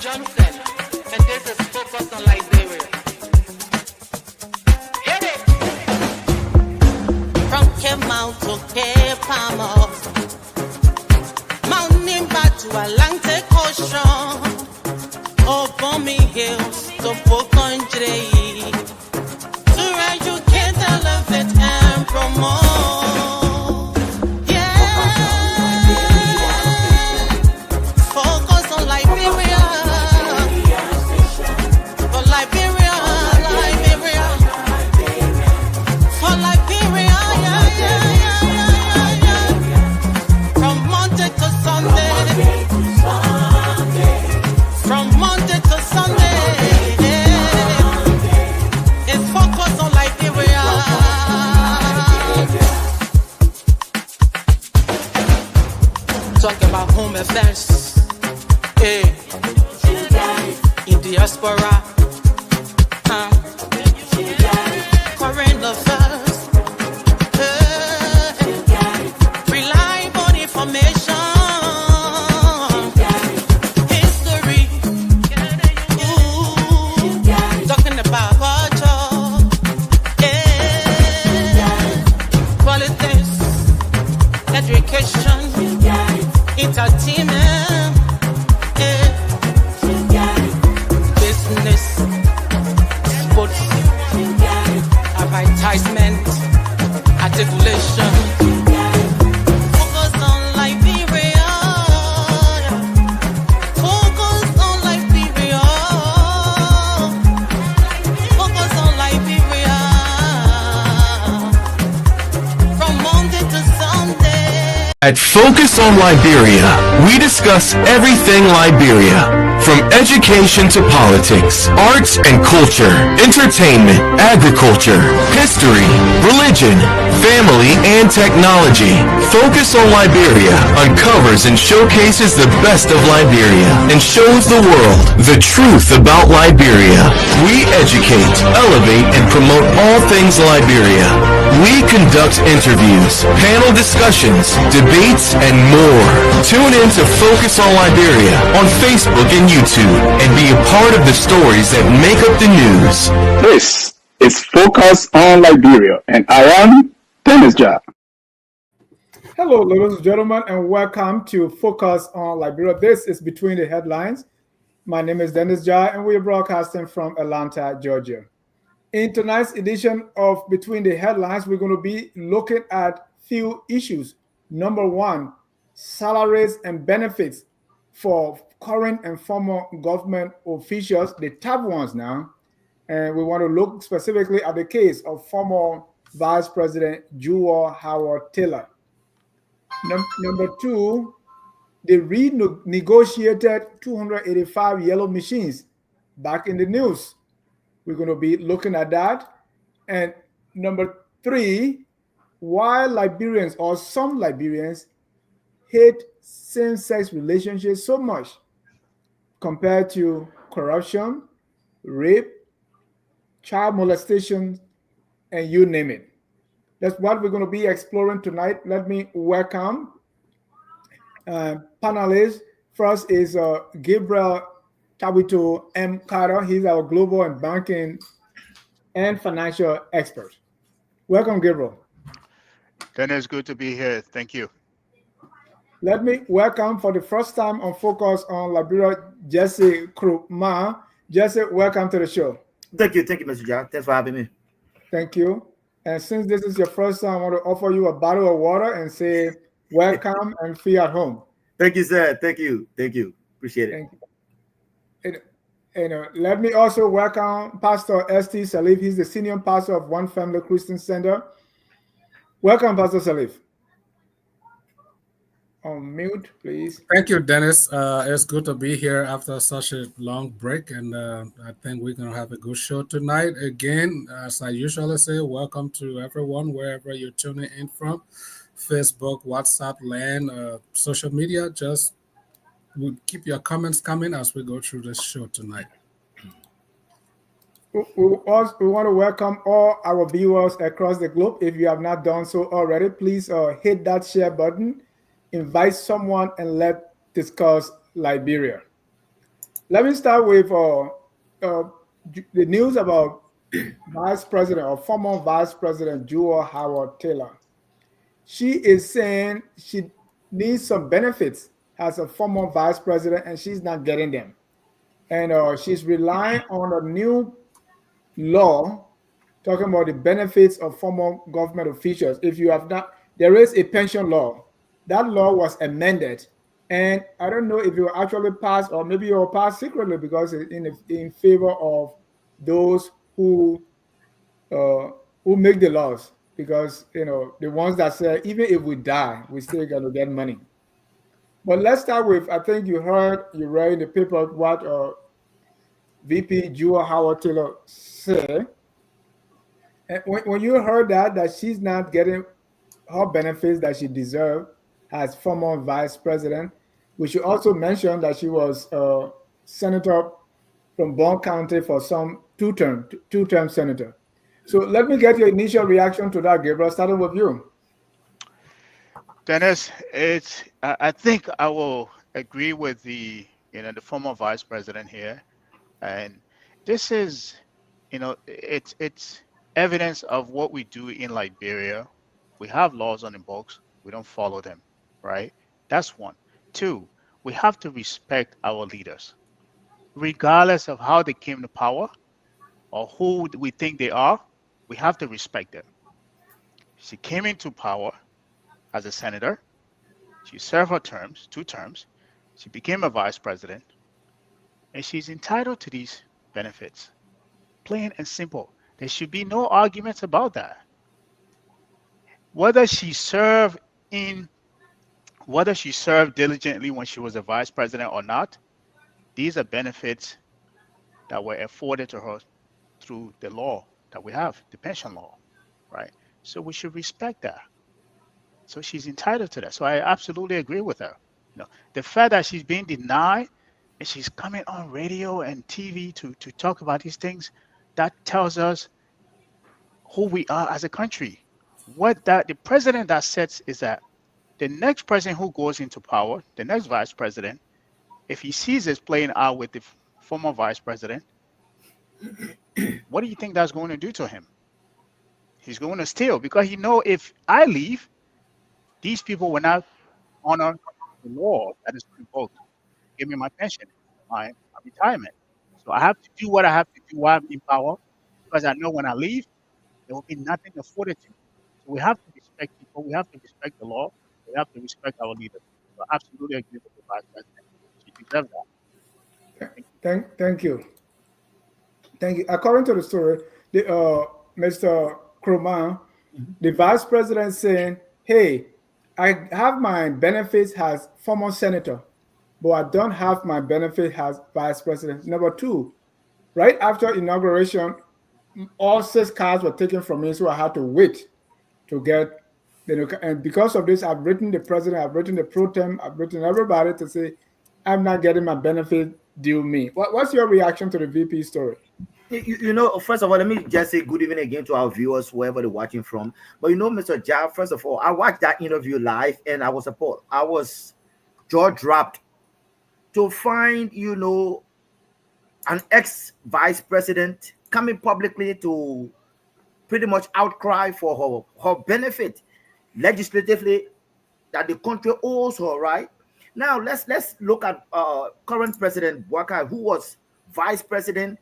Johnson, and this is focused on Liberia. Hit it! From Cape Mount to Cape Palmer, Mount Nimba to Atlantic Ocean, Obomi Hills to Pocondre, to educate, elevate, and promote. Yeah, focus on Liberia, for Liberia, Liberia, for Liberia, yeah. From Monday to Sunday, from Monday to Sunday, it's focus on Liberia. Talk about home affairs, in diaspora, current affairs, reliable information, history, talking about culture, politics, education, entertainment, business, sports, advertisement, articulation. Focus on Liberia. Focus on Liberia. Focus on Liberia. From Monday to Sunday. At Focus on Liberia, we discuss everything Liberia, from education to politics, arts and culture, entertainment, agriculture, history, religion, family, and technology. Focus on Liberia uncovers and showcases the best of Liberia and shows the world the truth about Liberia. We educate, elevate, and promote all things Liberia. We conduct interviews, panel discussions, debates, and more. Tune in to Focus on Liberia on Facebook and YouTube and be a part of the stories that make up the news. This is Focus on Liberia, and I am Dennis Jar. Hello, ladies and gentlemen, and welcome to Focus on Liberia. This is Between the Headlines. My name is Dennis Jar, and we are broadcasting from Atlanta, Georgia. In tonight's edition of Between the Headlines, we're going to be looking at few issues. Number one, salaries and benefits for current and former government officials, the top ones now. And we want to look specifically at the case of former Vice President Jewel Howard Taylor. Number two, the renegotiated 285 yellow machines back in the news. We're going to be looking at that. And number three, why Liberians or some Liberians hate same-sex relationships so much compared to corruption, rape, child molestation, and you name it. That's what we're going to be exploring tonight. Let me welcome panelists. First is Gabriel Tabito M. Carter. He's our global and banking and financial expert. Welcome, Gabriel. Dennis, good to be here. Thank you. Let me welcome for the first time on Focus on Liberia, Jesse Krupma. Jesse, welcome to the show. Thank you, Mr. John. Thanks for having me. Thank you. And since this is your first time, I want to offer you a bottle of water and say welcome and feel at home. Thank you, sir. Thank you. Appreciate it. Thank you. And let me also welcome Pastor St. Salif. He's the senior pastor of One Family Christian Center. Welcome, Pastor Salif. On mute, please. Thank you, Dennis. It's good to be here after such a long break, and I think we're going to have a good show tonight. Again, as I usually say, welcome to everyone, wherever you're tuning in from, Facebook, WhatsApp, land, social media. Just keep your comments coming as we go through this show tonight. We want to welcome all our viewers across the globe. If you have not done so already, please hit that share button. Invite someone and let's discuss Liberia. let me start with the news about Vice President or former Vice President Jewel Howard Taylor. She is saying she needs some benefits as a former vice president, and she's not getting them. And she's relying on a new law talking about the benefits of former government officials. If you have not, there is a pension law. That law was amended, and I don't know if it will actually pass, or maybe it will pass secretly because it's in favor of those who make the laws. Because the ones that say even if we die, we still gonna get money. But let's start with, I think you read in the paper what VP Jewel Howard Taylor said. And when you heard that she's not getting her benefits that she deserved as former vice president, we should also mention that she was a senator from Bond County for some two-term senator. So let me get your initial reaction to that, Gabriel, starting with you. Dennis, I think I will agree with the former vice president here, and this is it's evidence of what we do in Liberia. We have laws on the books, we don't follow them, right? That's one. Two, we have to respect our leaders, regardless of how they came to power or who we think they are. We have to respect them. She came into power as a senator. She served her terms, 2 terms. She became a vice president, and she's entitled to these benefits. Plain and simple. There should be no arguments about that. Whether she served diligently when she was a vice president or not, these are benefits that were afforded to her through the law that we have, the pension law, right? So we should respect that. So she's entitled to that. So I absolutely agree with her. The fact that she's being denied and she's coming on radio and TV to talk about these things, that tells us who we are as a country. The president that sets is that the next president who goes into power, the next vice president, if he sees this playing out with the former vice president, what do you think that's going to do to him? He's going to steal, because he know if I leave, these people will not honor the law that is invoked. Give me my pension, my retirement. So I have to do what I have to do while I'm in power, because I know when I leave, there will be nothing afforded to me. So we have to respect people. We have to respect the law. We have to respect our leaders. So I absolutely agree with the vice president. She deserves that. Thank you. Thank you. According to the story, Mr. Croman, the vice president saying, hey, I have my benefits as former senator, but I don't have my benefit as vice president. Number 2, right after inauguration, all 6 cars were taken from me, so I had to wait to get, and because of this, I've written the president, I've written the pro tem, I've written everybody to say, I'm not getting my benefit due me. What's your reaction to the VP story? First of all, let me just say good evening again to our viewers, wherever they're watching from. But Mr. Jab, first of all, I watched that interview live, and I was jaw-dropped to find, an ex-vice president coming publicly to pretty much outcry for her benefit legislatively that the country owes her, right? Now, let's look at current President Bouakai, who was vice president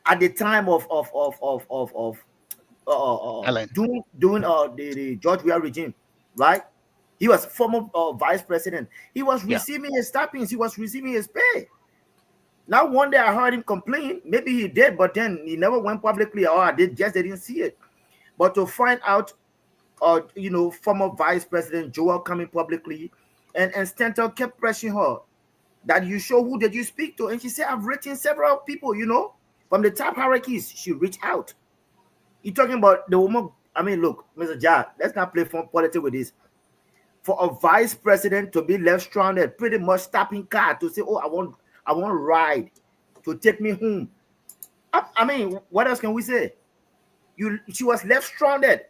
at the time of doing the George Weah regime, right? He was former vice president. He was receiving his stipends. He was receiving his pay. Now, one day I heard him complain. Maybe he did, but then he never went publicly, or they didn't see it. But to find out, former vice president Joel coming publicly, and Stanton kept pressing her that you show who did you speak to, and she said, I've written several people, from the top hierarchies. She reached out. You're talking about the woman. I mean, look, Mr. Ja, let's not play politics with this. For a vice president to be left stranded, pretty much stopping car to say, oh, I want a ride to take me home. I mean, what else can we say? She was left stranded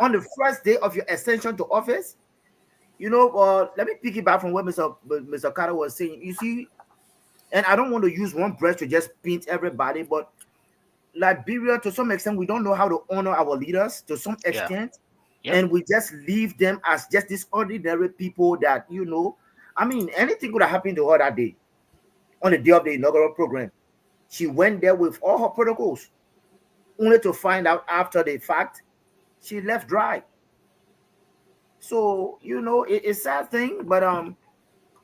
on the first day of your ascension to office. Let me piggyback from what Mr. Carter was saying. You see, And I don't want to use one brush to just paint everybody, but Liberia, to some extent, we don't know how to honor our leaders to some extent. Yep. And we just leave them as just these ordinary people that, you know, I mean, anything could have happened to her that day on the day of the inaugural program. She went there with all her protocols, only to find out after the fact she left dry. So, you know, it's a sad thing, but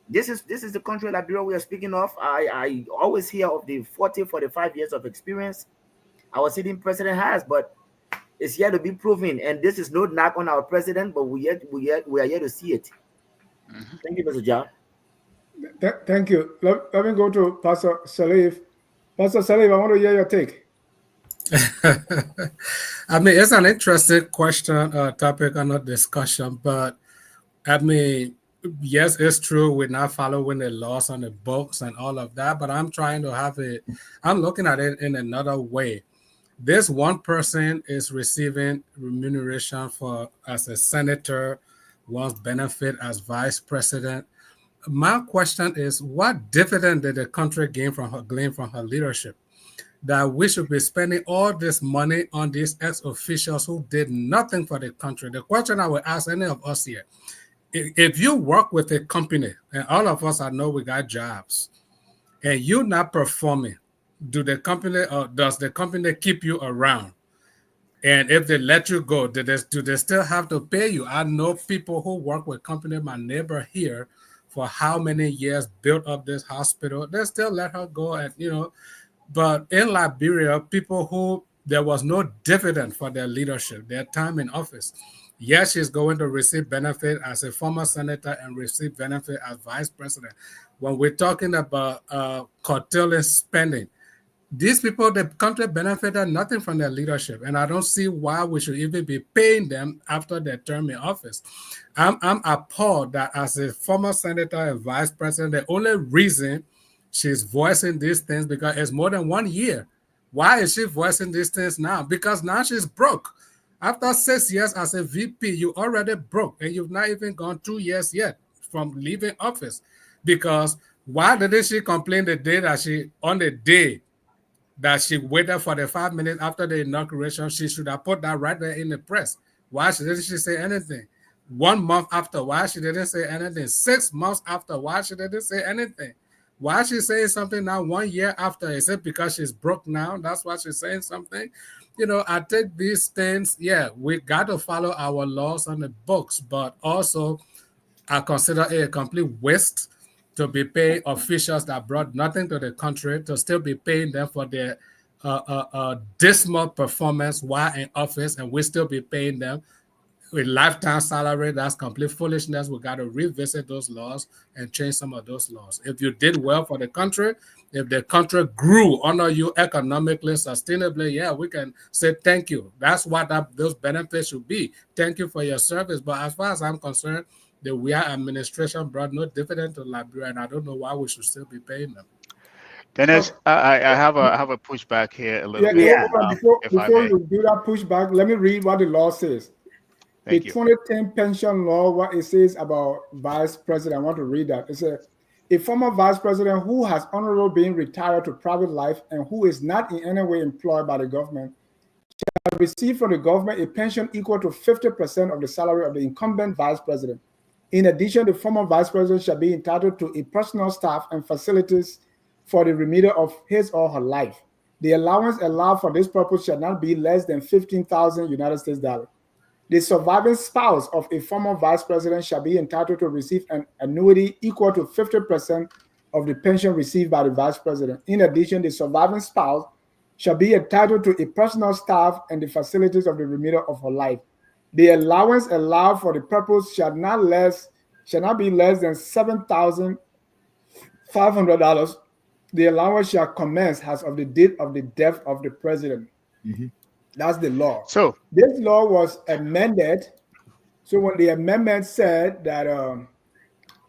this is the country Liberia we are speaking of. I always hear of the 45 years of experience our sitting president has, but it's yet to be proven. And this is no knock on our president, but we are yet to see it. Mm-hmm. Thank you, Mr. John. Thank you. Let me go to Pastor Salif. Pastor Salif, I want to hear your take. I mean, it's an interesting question, topic, and a discussion. But I mean, yes, it's true. We're not following the laws on the books and all of that. But I'm trying to have it. I'm looking at it in another way. This one person is receiving remuneration for as a senator, wants benefit as vice president. My question is, what dividend did the country glean from her leadership? That we should be spending all this money on these ex-officials who did nothing for the country. The question I would ask any of us here, if you work with a company, and all of us, I know we got jobs, and you're not performing, does the company keep you around? And if they let you go, do they still have to pay you? I know people who work with company, my neighbor here, for how many years built up this hospital, they still let her go, and you know. But in Liberia, people who there was no dividend for their leadership, their time in office. Yes, she's going to receive benefit as a former senator and receive benefit as vice president. When we're talking about curtailing spending, these people, the country benefited nothing from their leadership, and I don't see why we should even be paying them after their term in office. I'm appalled that as a former senator and vice president, the only reason she's voicing these things because it's more than 1 year. Why is she voicing these things now? Because now she's broke. After 6 years as a VP, you already broke, and you've not even gone 2 years yet from leaving office. Because why didn't she complain the day that she waited for the 5 minutes after the inauguration? She should have put that right there in the press. Why didn't she say anything? 1 month after, why she didn't say anything? 6 months after, why she didn't say anything? Why is she saying something now 1 year after? Is it because she's broke now? That's why she's saying something? You know, I take these things, yeah, we got to follow our laws on the books, but also I consider it a complete waste to be paying officials that brought nothing to the country, to still be paying them for their dismal performance while in office, and we still be paying them with lifetime salary. That's complete foolishness. We got to revisit those laws and change some of those laws. If you did well for the country, if the country grew under you economically, sustainably, yeah, we can say thank you. That's what those benefits should be. Thank you for your service. But as far as I'm concerned, the WIA administration brought no dividend to Liberia, and I don't know why we should still be paying them. Dennis, I have a pushback here a little bit. Yeah. Before you do that pushback, let me read what the law says. Thank the you. 2010 pension law, what it says about vice president, I want to read that. It says, a former vice president who has honorably been retired to private life and who is not in any way employed by the government shall receive from the government a pension equal to 50% of the salary of the incumbent vice president. In addition, the former vice president shall be entitled to a personal staff and facilities for the remainder of his or her life. The allowance allowed for this purpose shall not be less than 15,000 United States dollars. The surviving spouse of a former vice president shall be entitled to receive an annuity equal to 50% of the pension received by the vice president. In addition, the surviving spouse shall be entitled to a personal staff and the facilities of the remainder of her life. The allowance allowed for the purpose shall not be less than $7,500. The allowance shall commence as of the date of the death of the president. Mm-hmm. That's the law. So this law was amended. So when the amendment said that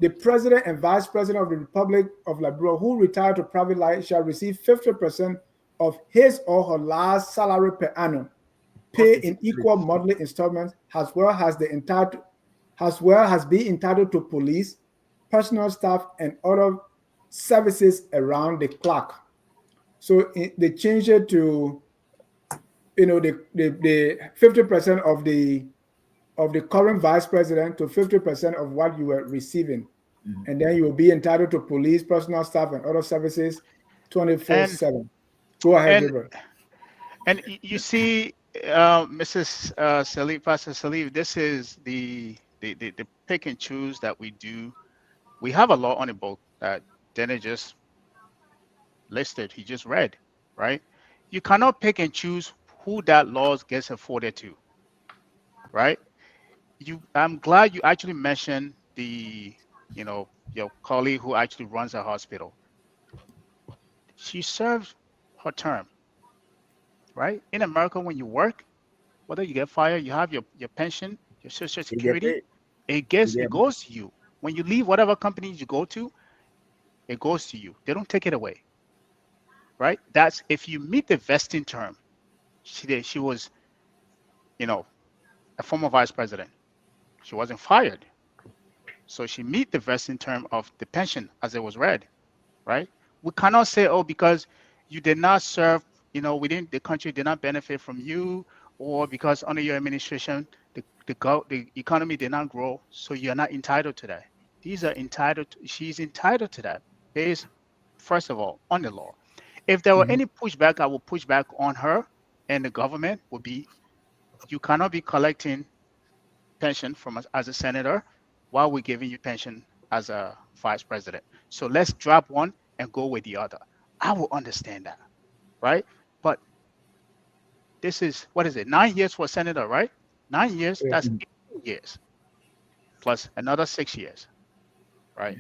the president and vice president of the Republic of Liberia who retired to private life shall receive 50% of his or her last salary per annum, pay in equal monthly installments, as well as been entitled to police, personal staff, and other services around the clock. So they changed it to, the 50% of the current vice president to 50% of what you were receiving. And then you will be entitled to police, personal staff, and other services 24/7. Go ahead, Gabriel. And you see, Mrs. Salif, Pastor Salif, this is the pick and choose that we do. We have a law on the book that Dennis just listed, he just read, right? You cannot pick and choose who that law gets afforded to, right? I'm glad you actually mentioned your colleague who actually runs a hospital. She served her term, right? In America, when you work, whether you get fired, you have your pension, your Social Security, it goes to you. When you leave whatever company you go to, it goes to you. They don't take it away, right? That's if you meet the vesting term. She was, a former vice president. She wasn't fired. So she meet the vesting term of the pension as it was read, right? We cannot say, oh, because you did not serve, the country did not benefit from you, or because under your administration, the economy did not grow, so you're not entitled to that. She's entitled to that based, first of all, on the law. If there were any pushback, I will push back on her and the government would be, you cannot be collecting pension from us as a senator while we're giving you pension as a vice president. So let's drop one and go with the other. I will understand that, right? But this is, 9 years for a senator, right? 9 years, that's 18 years, plus another 6 years, right?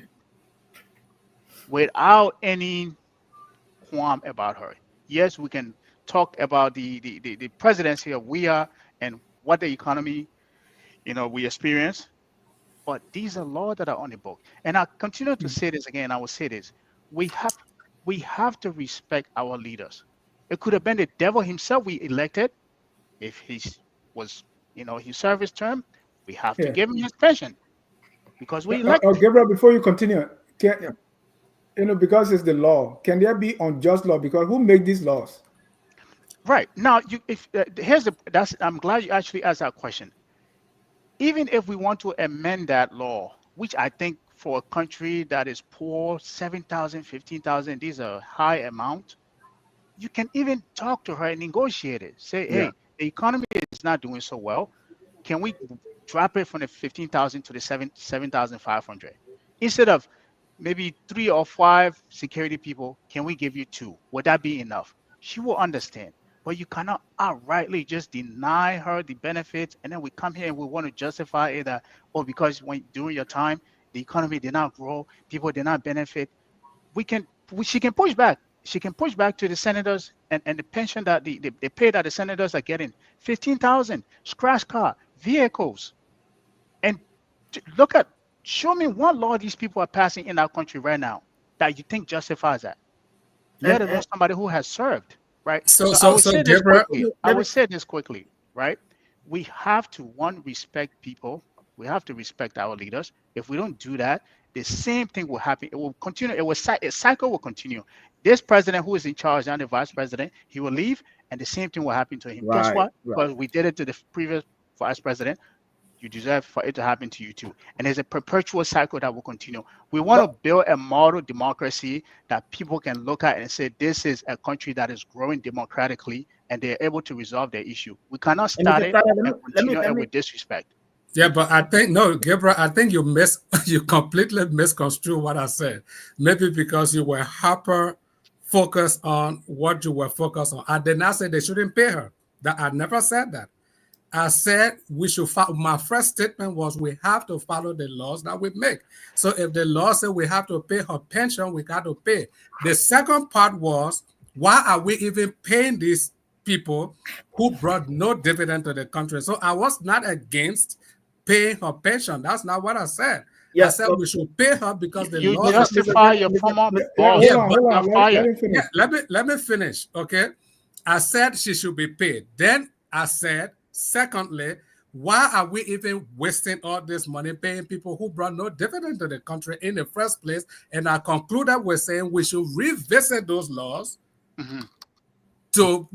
Without any qualm about her. Yes, we can talk about the presidency of WIA and what the economy, we experience, but these are laws that are on the book. And I continue to say this again, I will say this. We have to respect our leaders. It could have been the devil himself we elected. If he was, he served his term, we have to give him his pension because we elected. Gabriel, before you continue, because it's the law, can there be unjust law? Because who make these laws? Right. Now, I'm glad you actually asked that question. Even if we want to amend that law, which I think for a country that is poor, 7,000, 15,000, these are high amount, you can even talk to her and negotiate it. Say, hey, the economy is not doing so well. Can we drop it from the 15,000 to the 7,500? Instead of maybe 3 or 5 security people, can we give you 2? Would that be enough? She will understand. But you cannot outrightly just deny her the benefits, and then we come here and we want to justify it that, because during your time, the economy did not grow, people did not benefit. She can push back. She can push back to the senators and the pension that the pay that the senators are getting, 15,000, scratch car, vehicles. And show me one law these people are passing in our country right now that you think justifies that. Let alone somebody who has served. Right. So I would say this quickly, right? We have to respect people. We have to respect our leaders. If we don't do that, the same thing will happen. It will continue. A cycle will continue. This president who is in charge now, the vice president, he will leave, and the same thing will happen to him. Right, guess what? right. Because we did it to the previous vice president. You deserve for it to happen to you too. And there's a perpetual cycle that will continue. We want to build a model democracy that people can look at and say, this is a country that is growing democratically and they're able to resolve their issue. We cannot start it and continue it with disrespect. Yeah, but I think, no, Gabriel, I think you completely misconstrued what I said. Maybe because you were hyper focused on what you were focused on. I did not say they shouldn't pay her. I never said that. I said we should follow. My first statement was we have to follow the laws that we make. So if the law says we have to pay her pension, we got to pay. The second part was, why are we even paying these people who brought no dividend to the country? So I was not against paying her pension. That's not what I said. I said we should pay her because the law. You justify your former boss. Let me finish. Okay. I said she should be paid. Then I said, secondly, Why are we even wasting all this money paying people who brought no dividend to the country in the first place? And I concluded with saying we should revisit those laws to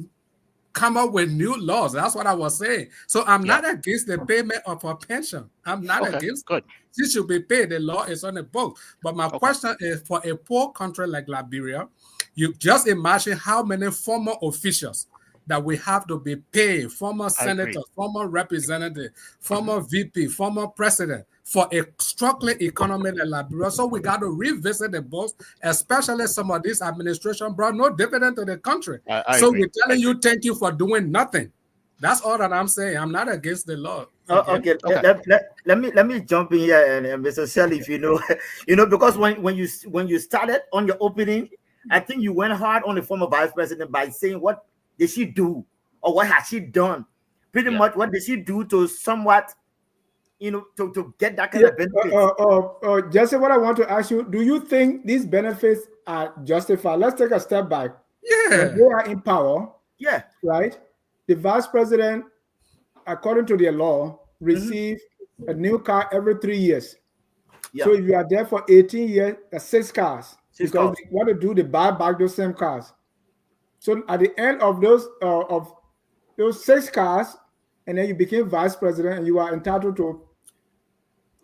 come up with new laws. That's what I was saying. So I'm not against the payment of a pension. I'm not against it. It should be paid. The law is on the book. But my question is, for a poor country like Liberia, you just imagine how many former officials that we have to be paying, former senators, former representatives, former VP, former president, for a struggling economy like Liberia. So we got to revisit the books, especially some of this administration brought no dividend to the country. So we're telling you, thank you for doing nothing. That's all that I'm saying. I'm not against the law. Okay. Let me jump in here, and Mr. Shelley, if you know, because when you started on your opening, I think you went hard on the former vice president by saying what did she do or what has she done? Pretty much, what did she do to somewhat, to get that kind of benefit? Jesse, what I want to ask you, do you think these benefits are justified? Let's take a step back. Yeah. When they are in power, right? The vice president, according to their law, receive a new car every 3 years. So if you are there for 18 years, that's 6 cars. Because what they do, they buy back those same cars. So at the end of those 6 cars, and then you became vice president, and you are entitled to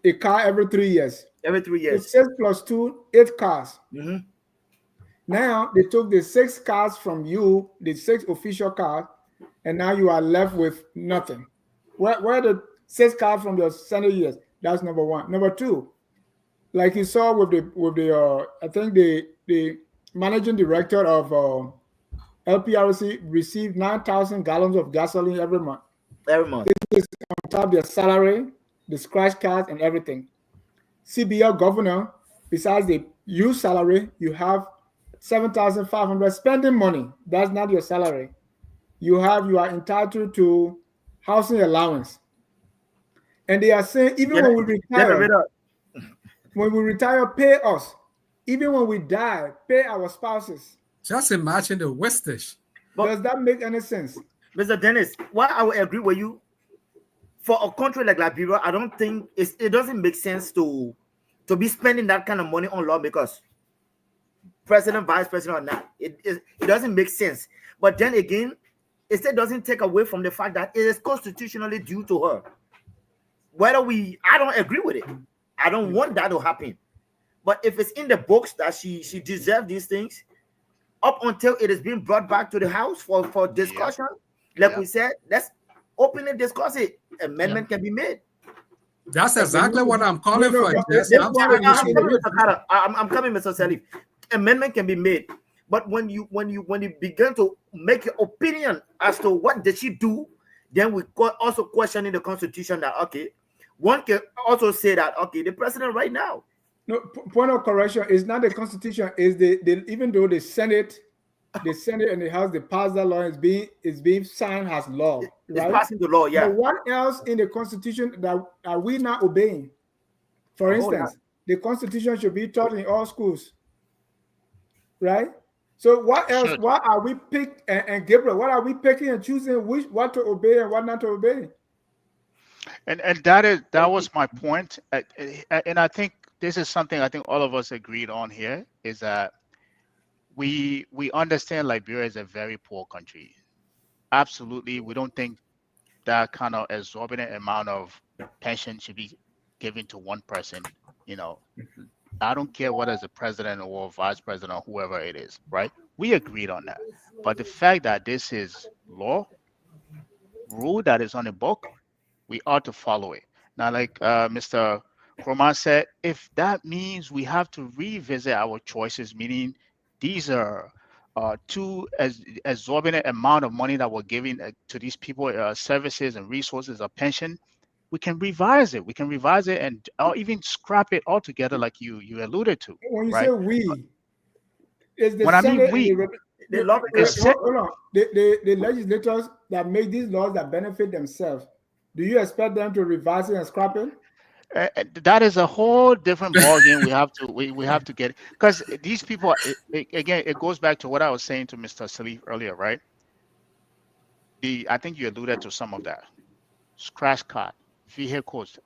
a car every 3 years. Every 3 years. It's 6 plus 2, 8 cars. Now they took the 6 cars from you, the 6 official cars, and now you are left with nothing. Where the 6 cars from the Senate years? That's number one. Number two, like you saw with the I think the managing director of LPRC received 9,000 gallons of gasoline every month. Every month. This is on top of their salary, the scratch cards, and everything. CBL governor, besides the youth salary, you have 7,500 spending money. That's not your salary. You are entitled to housing allowance. And they are saying, even when we retire, pay us. Even when we die, pay our spouses. Just imagine the wastage. Does that make any sense? Mr. Dennis, why I would agree with you, for a country like Liberia, I don't think it doesn't make sense to be spending that kind of money on lawmakers, president, vice president, or not. It doesn't make sense. But then again, it still doesn't take away from the fact that it is constitutionally due to her. I don't agree with it. I don't want that to happen. But if it's in the books that she deserves these things, up until it is being brought back to the House for discussion, we said, let's openly discuss it. Amendment can be made. That's exactly what I'm calling for. I'm coming, Mr. Salif. Amendment can be made. But when you begin to make your opinion as to what did she do, then we also questioning the Constitution that, one can also say that, the president right now. No, point of correction, is not the Constitution, is even though the Senate and the House, they pass that law, is being signed as law. Right? It's passing the law, yeah. But what else in the Constitution that are we not obeying? For instance, the Constitution should be taught in all schools. Right? So what else? What are we picking? And Gabriel, what are we picking and choosing what to obey and what not to obey? And that was my point. And I think this is something I think all of us agreed on here, is that we understand Liberia is a very poor country. Absolutely. We don't think that kind of exorbitant amount of pension should be given to one person. I don't care whether it's a president or vice president or whoever it is, right? We agreed on that. But the fact that this is law, rule that is on the book, we ought to follow it. Now, like Mr. Roman said, if that means we have to revisit our choices, meaning these are too exorbitant amount of money that we're giving to these people, services and resources of pension, we can revise it. We can revise it and or even scrap it altogether, like you alluded to. When you right? say we, is the when I Senate mean we, the legislators that make these laws that benefit themselves, do you expect them to revise it and scrap it? That is a whole different ballgame. We have to get, because these people, again, it goes back to what I was saying to Mr. Salif earlier, right? I think you alluded to some of that. scratch card, vehicles,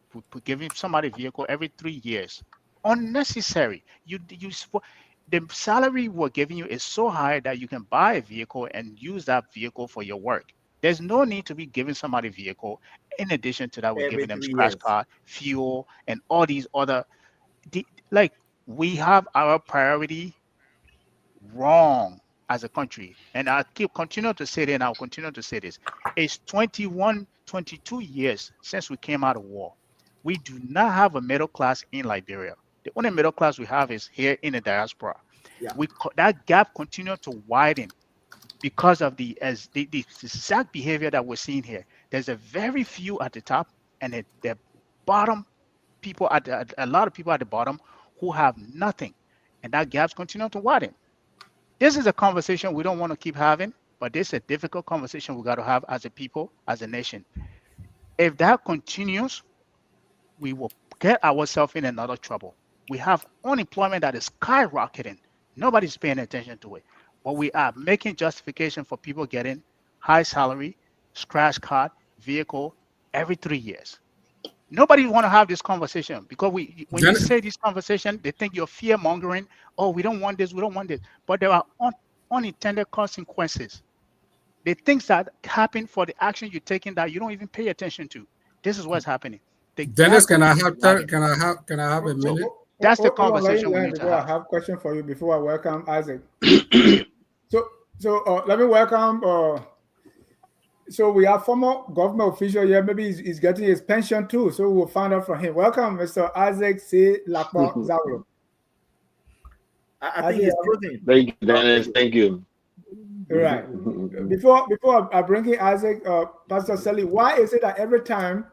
giving somebody a vehicle every 3 years. Unnecessary. The salary we're giving you is so high that you can buy a vehicle and use that vehicle for your work. There's no need to be giving somebody a vehicle. In addition to that, we're Every giving them 3 scratch years. card, fuel, and all these other. Like, we have our priority wrong as a country. And I continue to say this, and I'll continue to say this. It's 21, 22 years since we came out of war. We do not have a middle class in Liberia. The only middle class we have is here in the diaspora. Yeah. That gap continued to widen because of the exact behavior that we're seeing here. There's a very few at the top, and the bottom people a lot of people at the bottom who have nothing, and that gap's continue to widen. This is a conversation we don't want to keep having, but this is a difficult conversation we got to have as a people, as a nation. If that continues, we will get ourselves in another trouble. We have unemployment that is skyrocketing. Nobody's paying attention to it. But we are making justification for people getting high salary, scratch card, vehicle every 3 years. Nobody want to have this conversation because when you say this conversation, they think you're fear mongering. Oh, we don't want this, we don't want this. But there are unintended consequences. The things that happen for the action you're taking that you don't even pay attention to. This is what's happening. Dennis, can I have a minute? That's the conversation we need to have. I have a question for you before I welcome Isaac. So let me welcome. So we have former government official here. Maybe he's getting his pension too. So we'll find out from him. Welcome, Mr. Isaac C. Lakpa Zauro. I think he's closing. Thank you, Dennis. Thank you. Right. Before I bring in Isaac, Pastor Sally, why is it that every time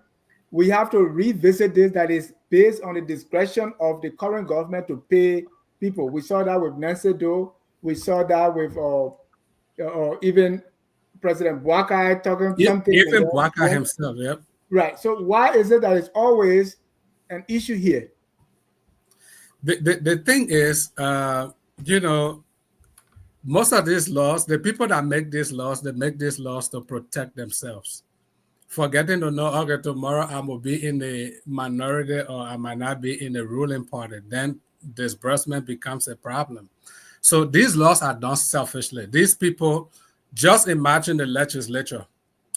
we have to revisit this, that is based on the discretion of the current government to pay people? We saw that with Nancy Doe. We saw that with even President Bouakai talking something. Even Bouakai himself, yep. Right. So why is it that it's always an issue here? The thing is, most of these laws, the people that make these laws, they make these laws to protect themselves. Forgetting to know, okay, tomorrow I will be in the minority or I might not be in the ruling party. Then disbursement becomes a problem. So these laws are done selfishly. These people, just imagine the legislature.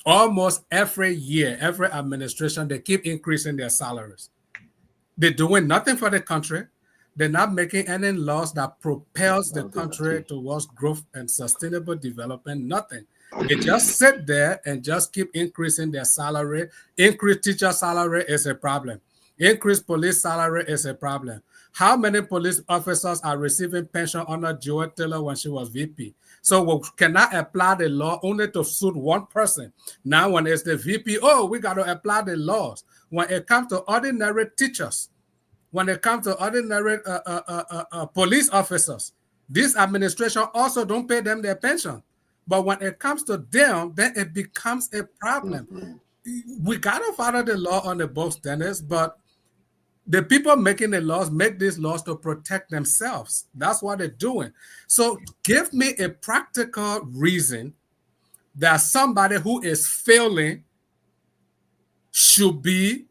Almost every year, every administration, they keep increasing their salaries. They're doing nothing for the country. They're not making any laws that propels the country towards growth and sustainable development, nothing. They just sit there and just keep increasing their salary. Increase teacher salary is a problem. Increase police salary is a problem. How many police officers are receiving pension under Joy Taylor when she was VP? So we cannot apply the law only to suit one person. Now when it's the VP, we got to apply the laws. When it comes to ordinary teachers, when it comes to ordinary police officers, this administration also don't pay them their pension. But when it comes to them, then it becomes a problem. We got to follow the law on the books, Dennis, but the people making the laws make these laws to protect themselves. That's what they're doing. So give me a practical reason that somebody who is failing should be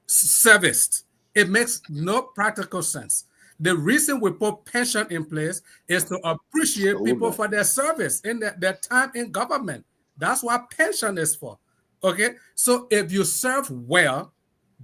serviced. It makes no practical sense. The reason we put pension in place is to appreciate people for their service in their time in government. That's what pension is for. Okay, so if you serve well,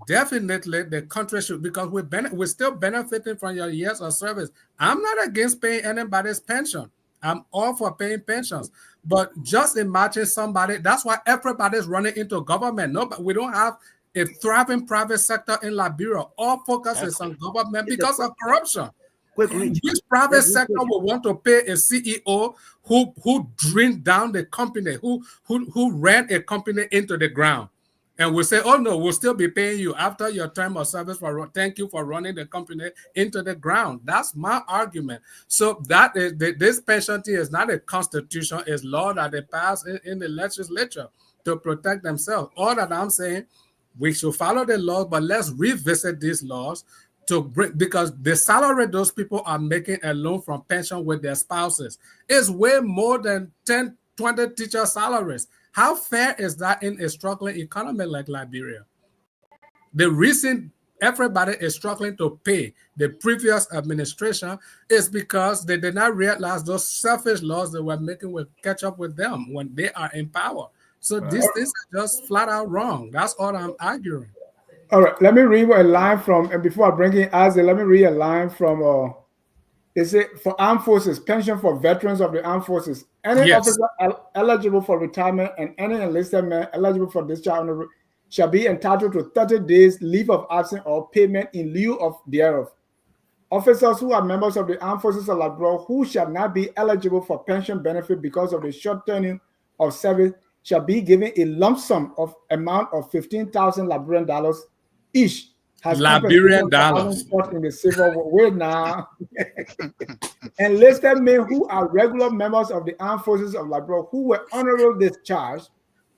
definitely the country should, because we're still benefiting from your years of service. I'm not against paying anybody's pension. I'm all for paying pensions. But just imagine somebody, that's why everybody's running into government. No, but we don't have a thriving private sector in Liberia. All focus is on government because of corruption. Which private sector will want to pay a CEO who drained down the company, who ran a company into the ground? And we'll say, oh no, we'll still be paying you after your term of service. Thank you for running the company into the ground. That's my argument. So that is this pension is not a constitution, it's law that they pass in the legislature to protect themselves. All that I'm saying, we should follow the laws, but let's revisit these laws to bring, because the salary those people are making alone from pension with their spouses is way more than 10, 20 teacher salaries. How fair is that in a struggling economy like Liberia? The reason everybody is struggling to pay the previous administration is because they did not realize those selfish laws they were making will catch up with them when they are in power. So these things are just flat out wrong. That's all I'm arguing. All right, let me read a line from, and before I bring in Isaac, let me read a line from, is it for armed forces, pension for veterans of the armed forces. Any officer eligible for retirement and any enlisted man eligible for discharge shall be entitled to 30 days leave of absence or payment in lieu of thereof. Officers who are members of the armed forces of Liberia who shall not be eligible for pension benefit because of the short turning of service shall be given a lump sum of amount of 15,000 Liberian dollars each. Liberian dollars in the Civil War. Wait now. Enlisted men who are regular members of the armed forces of Liberia who were honorably discharged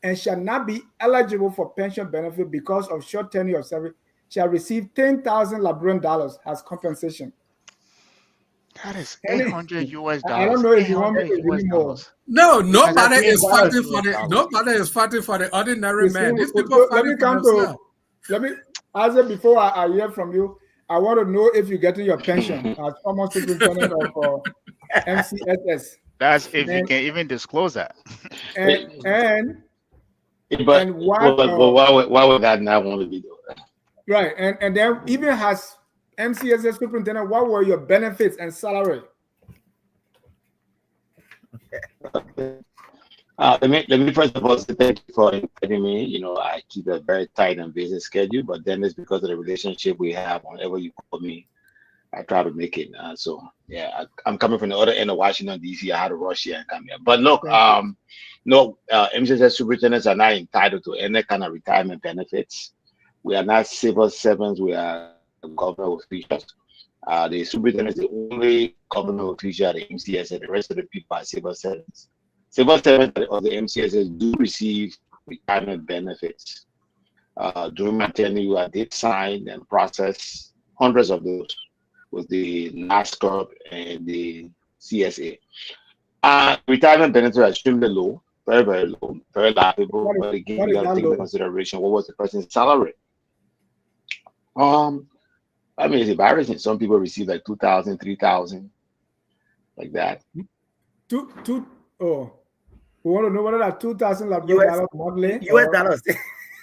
and shall not be eligible for pension benefit because of short tenure of service shall receive 10,000 Liberian dollars as compensation. That is 800 US dollars. I don't know if you want me to give more. No, nobody is fighting for the ordinary man. These people fighting for themselves. Let me answer before I hear from you. I want to know if you're getting your pension as former superintendent of MCSS. That's if you can even disclose that. And why would that not want to be doing that? Right, and then even as MCSS superintendent, what were your benefits and salary? Let me first of all say thank you for inviting me. You know, I keep a very tight and busy schedule, but then it's because of the relationship we have. Whenever you call me, I try to make it. So yeah, I'm coming from the other end of Washington D.C. I had to rush here and come here. But look, MCSS superintendents are not entitled to any kind of retirement benefits. We are not civil servants. We are government officials. The superintendent is the only government official at the MCSS. The rest of the people are civil servants. Civil servants of the MCSS do receive retirement benefits. During my tenure, I did sign and process hundreds of those with the NASCOP and the CSA. Retirement benefits are extremely low, very, very low, very laughable. But again, you got to take into consideration what was the person's salary. I mean, it's embarrassing. Some people receive like 2,000, 3,000, like that. We want to know whether that 2,000 dollars monthly. US dollars.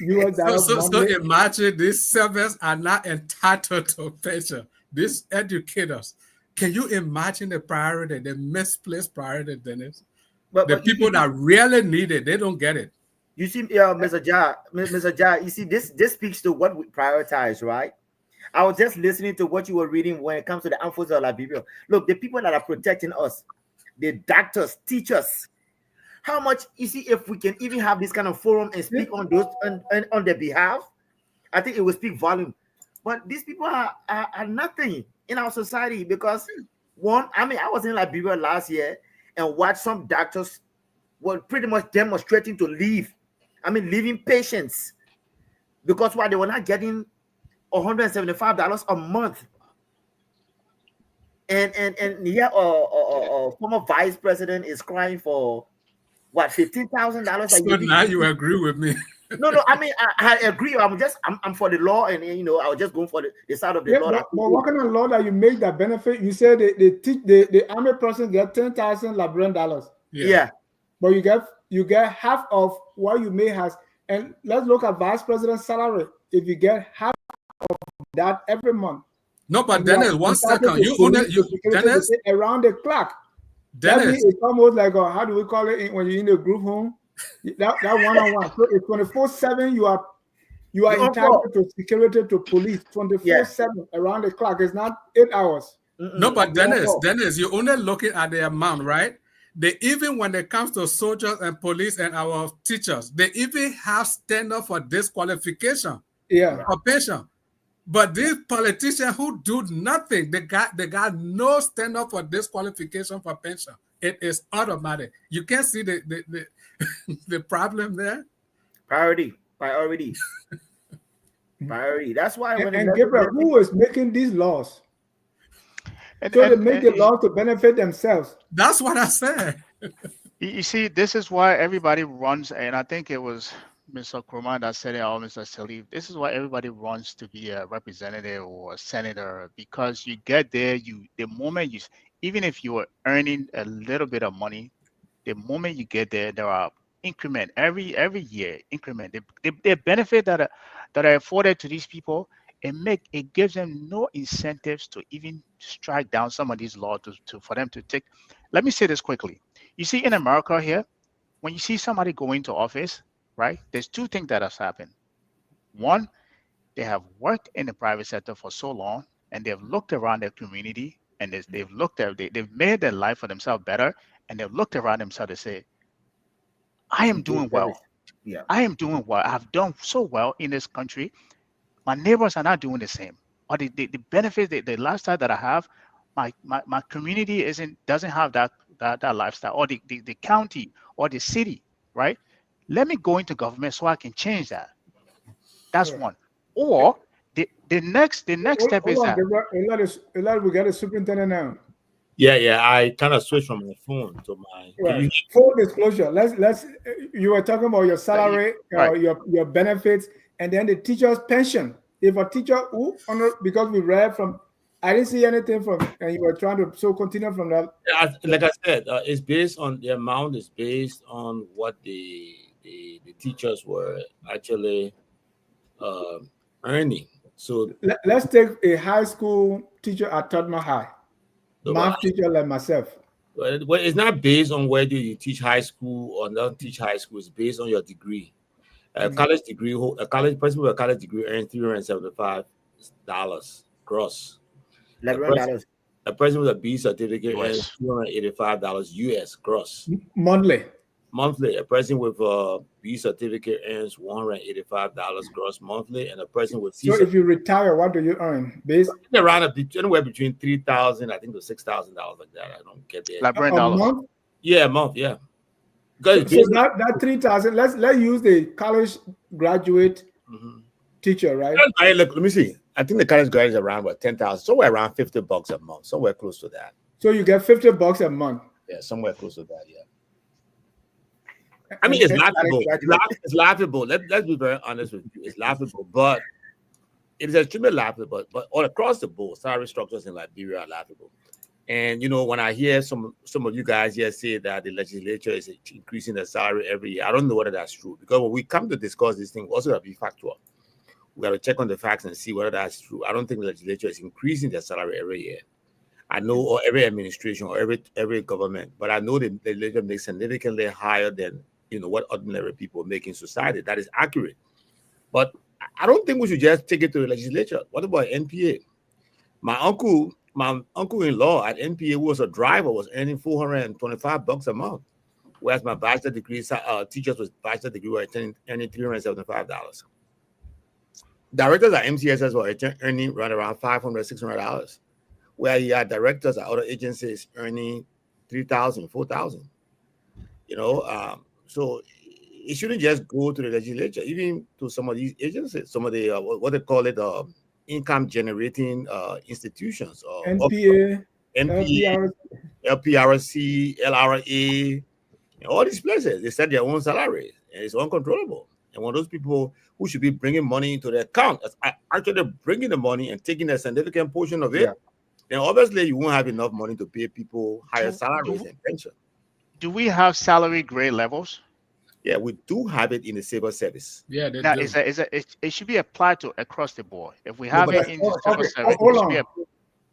US dollars so imagine these servants are not entitled to pension. These educators, can you imagine the priority, the misplaced priority, Dennis? The people that really need it, they don't get it. You see, Mr. Jai, you see, this speaks to what we prioritize, right? I was just listening to what you were reading when it comes to the armed forces of Liberia. Look, the people that are protecting us, the doctors, teachers, how much, you see, if we can even have this kind of forum and speak on those on their behalf, I think it will speak volume. But these people are nothing in our society because, one, I mean, I was in Liberia last year and watched some doctors were pretty much demonstrating to leave. I mean, leaving patients because why they were not getting $175 a month. And yeah, former vice president is crying for what, $15,000? So now you agree with me? No. I mean, I agree. I'm for the law, and I was just going for the side of the law. But what kind of law that you make that benefit? You said the army person get 10,000 Liberian dollars. Yeah. But you get half of what you may have. And let's look at vice president's salary. If you get half of that every month. No, but Dennis, 1 second. Dennis, around the clock. Dennis, it's almost like how do we call it when you're in a group home? That one-on-one. So it's 24/7. You are entitled to security, to police 24/7 around the clock. It's not 8 hours. No, but Dennis, you're only looking at the amount, right? They even when it comes to soldiers and police and our teachers, they even have stand-up for disqualification. For pension. But these politicians who do nothing, they got no stand-up for disqualification for pension. It is automatic. You can't see the the problem there. Priority. That's why. And Gabriel, who is making these laws? So they make the law to benefit themselves. That's what I said. You see, this is why everybody runs, and I think it was Mr. Kurman that said it, or Mr. Salif. This is why everybody runs to be a representative or a senator, because you get there, the moment even if you are earning a little bit of money, the moment you get there, there are increment every year increment. The benefit that are afforded to these people, it gives them no incentives to even strike down some of these laws for them to take. Let me say this quickly. You see, in America here, when you see somebody go into office, right? There's two things that has happened. One, they have worked in the private sector for so long, and they've looked around their community, and they've made their life for themselves better, and they've looked around themselves to say, I am doing well. Yeah. I am doing well. I've done so well in this country. My neighbors are not doing the same. Or the benefits, the lifestyle that I have, my community doesn't have that lifestyle, or the county or the city, right? Let me go into government so I can change that. That's one. Or the next step is Hold on, that Elad, we got a superintendent now. Yeah. I kind of switched from my phone to my. Can you? Full disclosure. Let's. You were talking about your salary, right. your benefits, and then the teacher's pension. If a teacher because we read from, I didn't see anything from, and you were trying to continue from that. Like I said, it's based on the amount. Is based on what the teachers were actually earning. So let's take a high school teacher at Tottenham High, math teacher like myself. Well, it's not based on whether you teach high school or not teach high school. It's based on your degree. A college degree, a person with a college degree earns $375 gross. $11. A person with a B certificate earns $285 US gross. Monthly. A person with a B certificate earns $185 gross monthly, and a person with C. So if you retire, what do you earn? Around anywhere between $3,000, I think, to $6,000, like that. I don't get there. Like $100. Month? Yeah, a month. Yeah. So that 3,000. Let's use the college graduate teacher, right? Look, let me see. I think the college graduate is around what, 10,000, somewhere around $50 a month, somewhere close to that. So you get $50 a month. Yeah, somewhere close to that. Yeah. I mean, it's laughable. It's laughable. Let's be very honest with you. It's laughable, but it is extremely laughable. But all across the board, salary structures in Liberia are laughable. And when I hear some of you guys here say that the legislature is increasing the salary every year, I don't know whether that's true. Because when we come to discuss this thing, we also got to be factual. We got to check on the facts and see whether that's true. I don't think the legislature is increasing their salary every year. I know, or every administration or every government, but I know the legislature makes significantly higher than what ordinary people make in society. That is accurate. But I don't think we should just take it to the legislature. What about NPA? My uncle-in-law at NPA, who was a driver, was earning $425 a month, whereas my bachelor degree teachers with bachelor degree were earning $375. Directors at MCSS were earning right around $500, $600, where you had directors at other agencies earning $3,000, $4,000. So it shouldn't just go to the legislature, even to some of these agencies, some of the what they call it, income generating institutions, or NPA, LPRC, LRA, all these places. They set their own salaries, and it's uncontrollable. And when those people who should be bringing money into their account are actually bringing the money and taking a significant portion of it, then obviously you won't have enough money to pay people higher salaries and pension. Do we have salary grade levels? Yeah, we do have it in the civil service. Yeah, now it should be applied to across the board. If we have it in the civil service, hold on.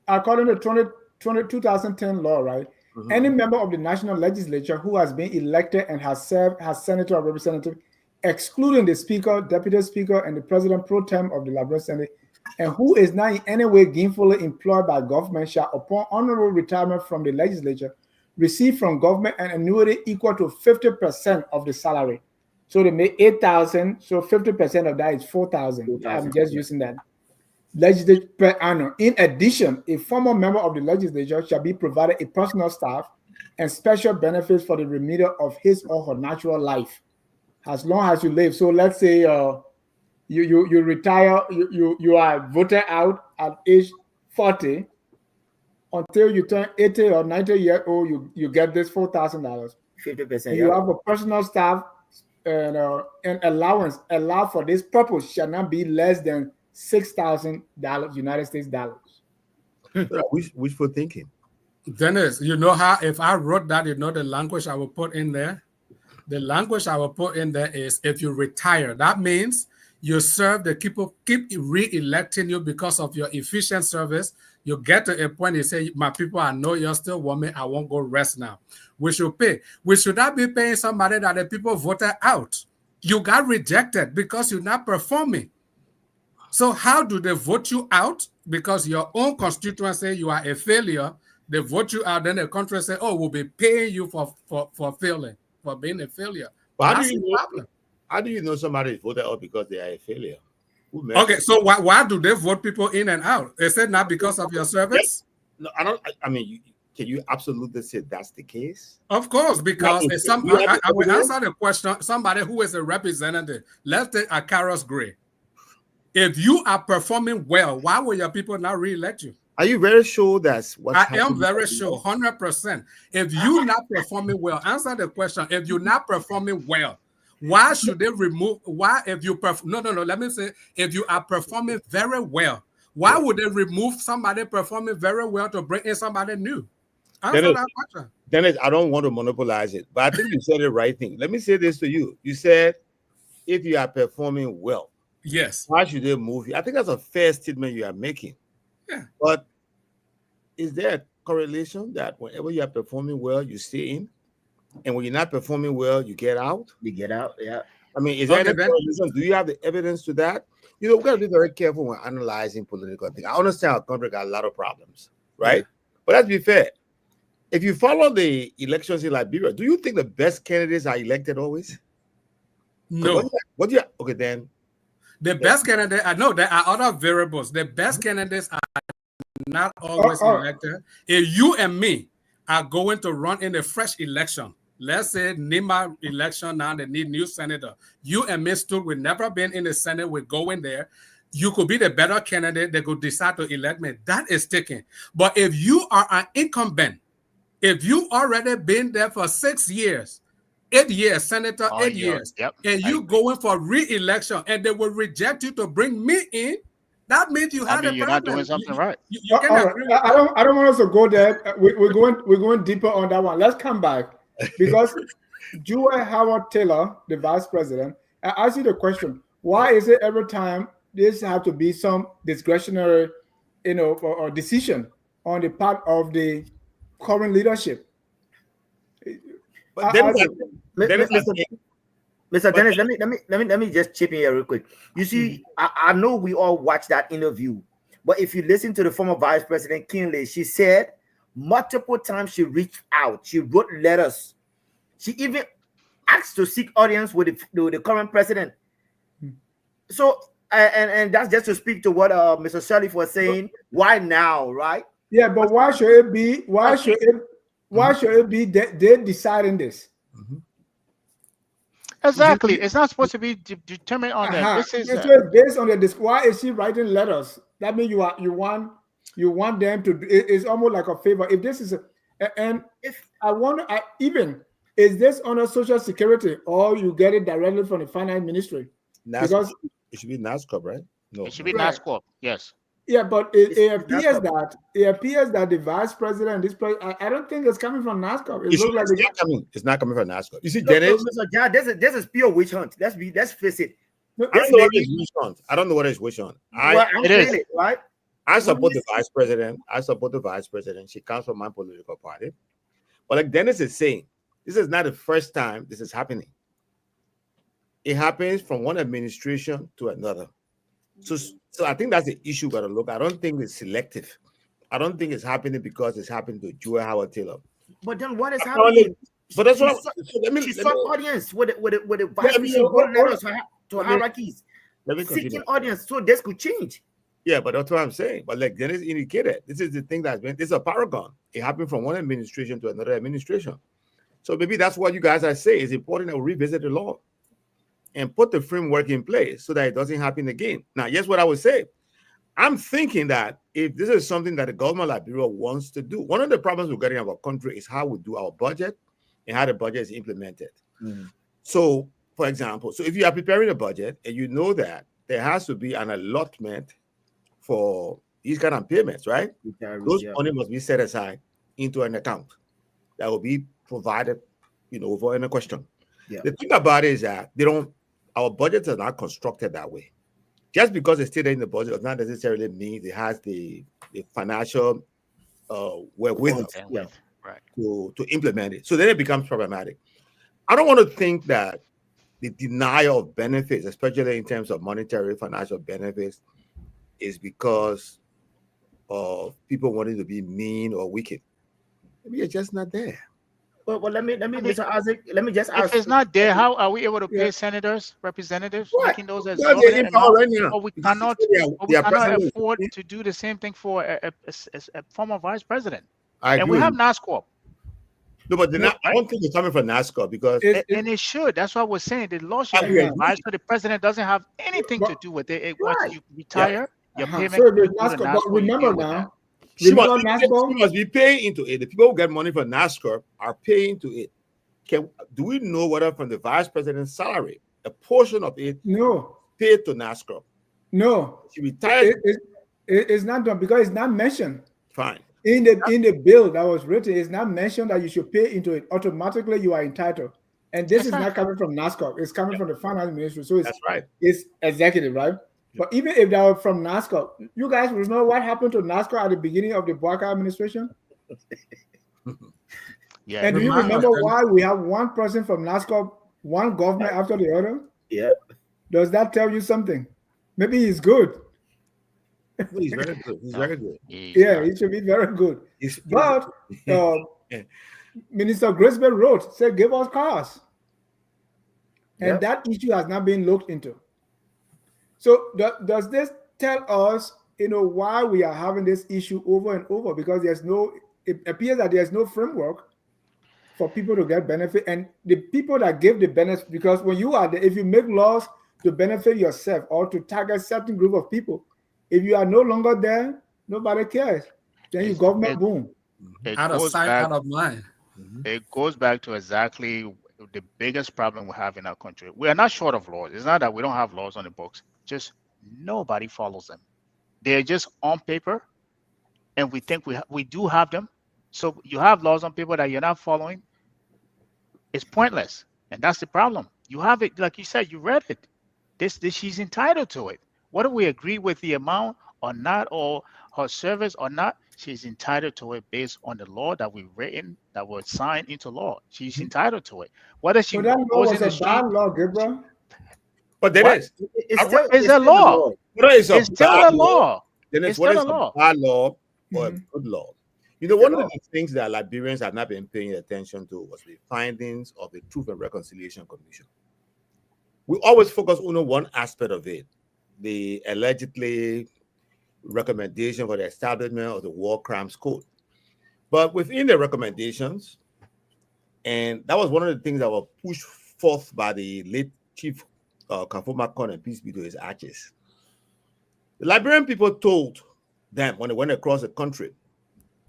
According to 2010 law, right? Any member of the national legislature who has been elected and has served as senator or representative, excluding the speaker, deputy speaker, and the president pro tem of the Liberian Senate, and who is not in any way gainfully employed by government, shall, upon honorable retirement from the legislature, receive from government an annuity equal to 50% of the salary. So they make 8,000. So 50% of that is 4,000. I'm just using that. Legislature per annum. In addition, a former member of the legislature shall be provided a personal staff and special benefits for the remainder of his or her natural life, as long as you live. So let's say you retire, you are voted out at age 40. Until you turn 80 or 90 years old, you get this $4,000 50%. You Yeah. have a personal staff and allowance allowed for this purpose shall not be less than $6,000 United States dollars. Wishful thinking. Dennis, you know how if I wrote that, you know the language I will put in there? The language I will put in there is if you retire, that means you serve, the people keep re-electing you because of your efficient service. You get to a point, you say, my people, I know you're still want me, I won't go rest now. We should pay. We should not be paying somebody that the people voted out. You got rejected because you're not performing. So how do they vote you out? Because your own constituents say you are a failure. They vote you out, then the country say, oh, we'll be paying you for failing, for being a failure. But That's the problem. How do you know somebody is voted out because they are a failure? Okay, so why do they vote people in and out? Is it not because of your service? No, I don't. I mean, can you absolutely say that's the case? Of course, because I will answer the question. Somebody who is a representative, let's take Akaros Gray. If you are performing well, why will your people not re-elect you? Are you very sure that's what I am very sure, 100%. If you're not performing well, answer the question. If you're not performing well, why should they remove? Why, if you no, let me say, if you are performing very well, why would they remove somebody performing very well to bring in somebody new? Answer that question. Dennis, I don't want to monopolize it, but I think you said the right thing. Let me say this to you. You said, if you are performing well, yes, why should they move you? I think that's a fair statement you are making. Yeah. But is there a correlation that whenever you are performing well, you stay in? And when you're not performing well, you get out? You get out, yeah. I mean, is there any correlation? Do you have the evidence to that? You know, we've got to be very careful when analyzing political things. I understand our country got a lot of problems, right? Yeah. But let's be fair. If you follow the elections in Liberia, do you think the best candidates are elected always? No. Okay, then. The best candidate, I know there are other variables. The best candidates are not always elected. If you and me are going to run in a fresh election, let's say NEMA election now, they need new senator. You and me still, we've never been in the Senate, we're going there. You could be the better candidate, they could decide to elect me. That is taken. But if you are an incumbent, if you already been there for 6 years, 8 years, Senator, 8 years, and you going for re-election and they will reject you to bring me in, that means you had a problem. You're not doing something right. I don't want us to go there. We're going deeper on that one. Let's come back because Joy Howard Taylor, the vice president, I asked you the question: why is it every time this has to be some discretionary, or decision on the part of the current leadership? But Mr. Dennis, let me just chip in here real quick. You see, I know we all watched that interview, but if you listen to the former Vice President Kinley, she said multiple times she reached out, she wrote letters, she even asked to seek audience with the current president. So, and that's just to speak to what Mr. Shirley was saying. Why now, right? Yeah, but why should it be? Why should it be that they're deciding this? Exactly. It's not supposed to be determined on that. This is based on the. Why is she writing letters? That means you want them to. It's almost like a favor. If this is is this under Social Security or you get it directly from the Finance Ministry? Because it should be NASCOP, right? No, it should be NASCOP. Yes. Yeah, but it appears that the vice president, I don't think it's coming from NASCOP. It's not coming from NASCOP. You see, Dennis, this is pure witch hunt. Let's face it. I don't know what it's witch hunt. It is right. I support the vice president. She comes from my political party. But like Dennis is saying, this is not the first time this is happening. It happens from one administration to another. So I think that's the issue we got to look. I don't think it's selective. I don't think it's happening because it's happened to Joy Howard Taylor. But then what is happening? So that's what she sought audience with the vice president to hierarchies. Seeking audience so this could change. Yeah, but that's what I'm saying. But like Dennis indicated, this is the thing this is a paragon. It happened from one administration to another administration. So maybe that's what you guys are saying. It's important that we revisit the law and put the framework in place so that it doesn't happen again. Now, here's what I would say. I'm thinking that if this is something that the government of Liberia wants to do, one of the problems we're getting in our country is how we do our budget and how the budget is implemented. So, for example, if you are preparing a budget and you know that there has to be an allotment for these kind of payments, right? Those money must be set aside into an account that will be provided, for any question. The thing about it is that our budgets are not constructed that way. Just because it's still in the budget does not necessarily mean it has the financial wherewithal to implement it. So then it becomes problematic. I don't want to think that the denial of benefits, especially in terms of monetary financial benefits, is because of people wanting to be mean or wicked. Maybe it's just not there. Well, let me, Mr. Isaac, let me just ask. If it's not there, how are we able to pay senators, representatives, making those as right now? Or we cannot afford to do the same thing for a former vice president. And we have NASCOR. No, but I don't think it's coming from NASCOR because and it should. That's what we're saying. The law should be revised so the president doesn't have anything to do with it. Once you retire, your payment. So NASCOR, but remember now. She must be paying into it. The people who get money from NASCAR are paying to it. Do we know whether from the vice president's salary, a portion of it paid to NASCAR? No. She retired. It's not done because it's not mentioned. Fine. In the bill that was written, it's not mentioned that you should pay into it. Automatically, you are entitled. And this is not coming from NASCAR. It's coming from the finance ministry. So that's right. It's executive, right? But even if they were from NASCAR, you guys remember what happened to NASCAR at the beginning of the Barker administration? Yeah. And do you remember why we have one person from NASCAR, one government after the other? Yeah. Does that tell you something? Maybe he's good. He's very good. He's very good. Yeah, he should be very good. But Minister Grisby wrote, said, give us cars. And that issue has not been looked into. So does this tell us, why we are having this issue over and over? Because it appears that there's no framework for people to get benefit, and the people that give the benefit, because when you are there, if you make laws to benefit yourself or to target certain group of people, if you are no longer there, nobody cares. Then you government boom. Out of sight, out of mind. It goes back to exactly the biggest problem we have in our country. We are not short of laws. It's not that we don't have laws on the books. Just nobody follows them. They're just on paper, and we think we do have them. So you have laws on paper that you're not following. It's pointless, and that's the problem. You have it, like you said, you read it. This she's entitled to it. Whether we agree with the amount or not, or her service or not, she's entitled to it based on the law that we've written, that was signed into law. She's entitled to it. Whether she goes in the street, law, Gabriel. But there is. It's a law. It's still a law. Then it's what is a bad law or a good law? One of the things that Liberians have not been paying attention to was the findings of the Truth and Reconciliation Commission. We always focus on one aspect of it, the allegedly recommendation for the establishment of the War Crimes Code. But within the recommendations, and that was one of the things that were pushed forth by the late Chief Kafuma Kon, and peace be to his ashes. The Liberian people told them when they went across the country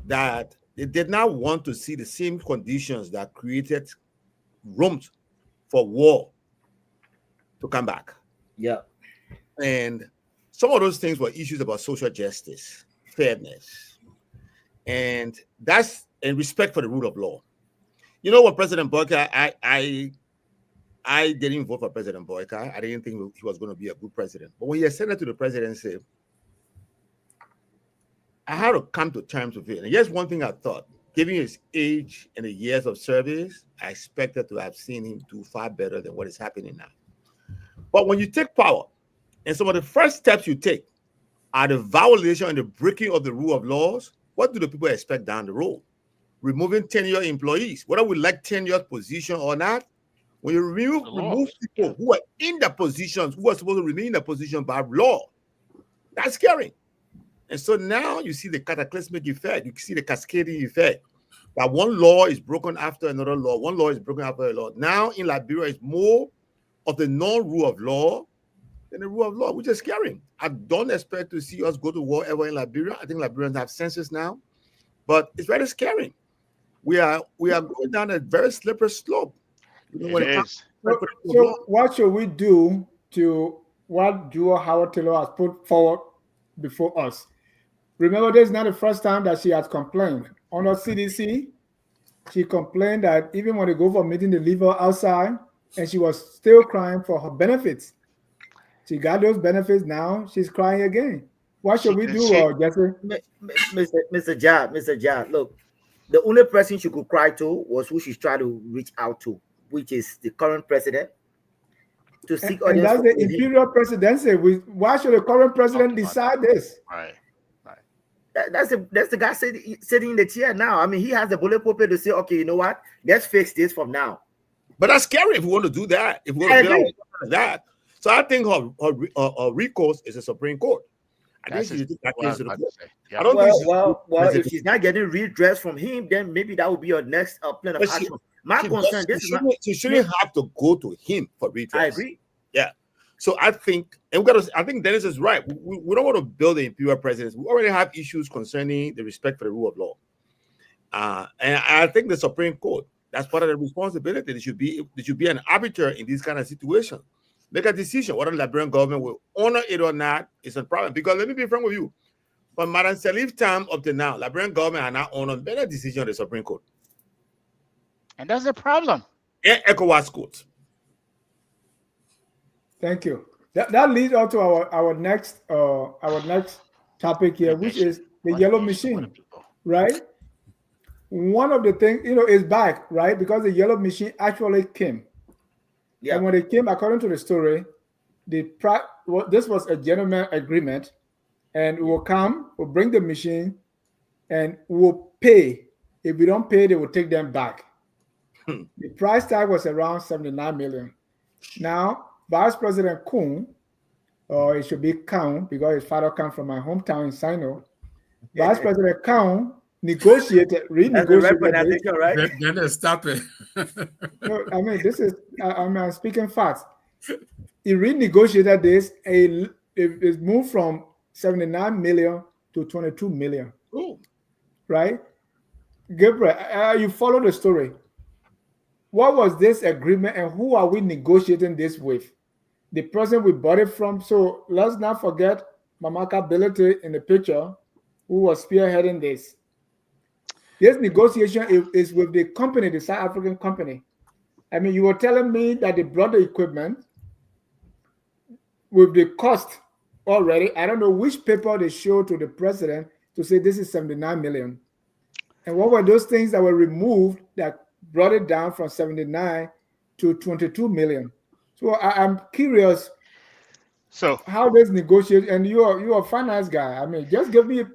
that they did not want to see the same conditions that created rooms for war to come back. Yeah. And some of those things were issues about social justice, fairness, and that's in respect for the rule of law. What President Boyka, I didn't vote for President Boyka. I didn't think he was going to be a good president. But when he ascended to the presidency, I had to come to terms with it. And here's one thing I thought. Given his age and the years of service, I expected to have seen him do far better than what is happening now. But when you take power, and some of the first steps you take are the violation and the breaking of the rule of laws, what do the people expect down the road? Removing tenured employees, whether we like tenured position or not. When you remove people who are in the positions, who are supposed to remain in the position by law, that's scary. And so now you see the cataclysmic effect. You see the cascading effect. That one law is broken after another law. One law is broken after a law. Now in Liberia, it's more of the non-rule of law than the rule of law, which is scary. I don't expect to see us go to war ever in Liberia. I think Liberians have senses now, but it's very scary. we are going down a very slippery slope. It is. So what should we do to what Joe Howard Taylor has put forward before us? Remember, this is not the first time that she has complained. Under CDC, she complained that even when they go for a meeting, they leave her outside, and she was still crying for her benefits. She got those benefits now. She's crying again. What should we do, Jesse? Mr. Jab, look, the only person she could cry to was who she's trying to reach out to, which is the current president. To seek and that's the imperial presidency. Why should the current president decide this? Right. That's the guy sitting in the chair now. I mean, he has the bullet pulpit to say, okay, you know what? Let's fix this from now. But that's scary if we want to do that. If we want to do that. So I think her recourse is the Supreme Court. I think she should take that case to the court. Yeah. I don't think well, if she's not getting redress from him, then maybe that would be your next plan of action. My concern, she shouldn't have to go to him for redress. I agree. Yeah. So I think, I think Dennis is right. We don't want to build an imperial presidency. We already have issues concerning the respect for the rule of law. And I think the Supreme Court, that's part of the responsibility. There should be an arbiter in these kind of situations. Make a decision whether the Liberian government will honor it or not is a problem. Because let me be frank with you. From Madam Salif's time up to now, Liberian government are not honored better decision of the Supreme Court. And that's the problem. And ECOWAS court. Thank you. That leads on to our next topic here, which is the yellow machine, right? One of the things, is back, right? Because the yellow machine actually came. Yeah. And when it came, according to the story, this was a gentleman agreement, and we'll bring the machine, and we'll pay. If we don't pay, they will take them back. The price tag was around 79 million. Now, Vice President Kuhn, or it should be Kaun, because his father comes from my hometown in Sino. Vice President Kaun renegotiated this. Right? Then stop it. No, I mean, I'm speaking facts. He renegotiated this. It moved from 79 million to 22 million. Ooh. Right? Gabriel, you follow the story. What was this agreement, and who are we negotiating this with? The person we bought it from. So let's not forget Mamaka Ability in the picture, who was spearheading this. This negotiation is with the company, the South African company. I mean, you were telling me that they brought the equipment with the cost already. I don't know which paper they showed to the president to say this is 79 million. And what were those things that were removed that brought it down from 79 to 22 million? So I'm curious. So how this negotiate, and you're a finance guy. I mean, just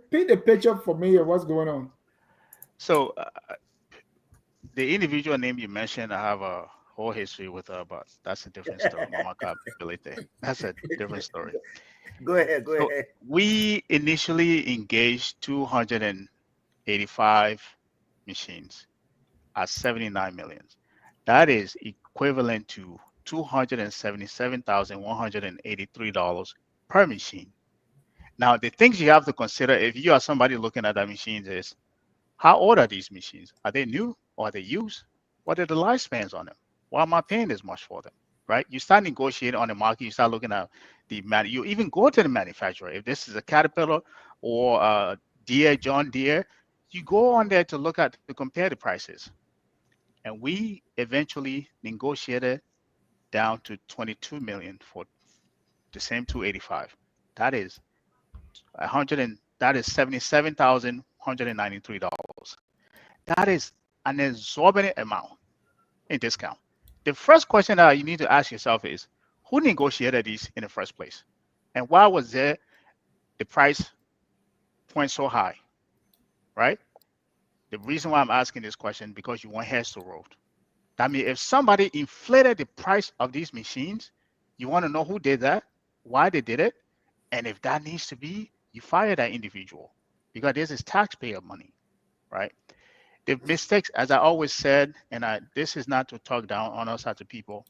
paint a picture for me of what's going on. So the individual name you mentioned, I have a whole history with her, but that's a different story. That's a different story. Go ahead. We initially engaged 285 machines at 79 million. That is equivalent to $277,183 per machine. Now, the things you have to consider if you are somebody looking at that machines is, how old are these machines? Are they new or are they used? What are the lifespans on them? Why am I paying this much for them? Right? You start negotiating on the market. You start looking at you even go to the manufacturer. If this is a Caterpillar or John Deere, you go on there to compare the prices. And we eventually negotiated down to 22 million for the same 285. That is $77,193. That is an exorbitant amount in discount. The first question that you need to ask yourself is, who negotiated these in the first place? And why was the price point so high, right? The reason why I'm asking this question, because you want heads to roll. I mean, if somebody inflated the price of these machines, you want to know who did that, why they did it, and if that needs to be, you fire that individual, because this is taxpayer money, right? The mistakes, as I always said, and this is not to talk down on us as a people,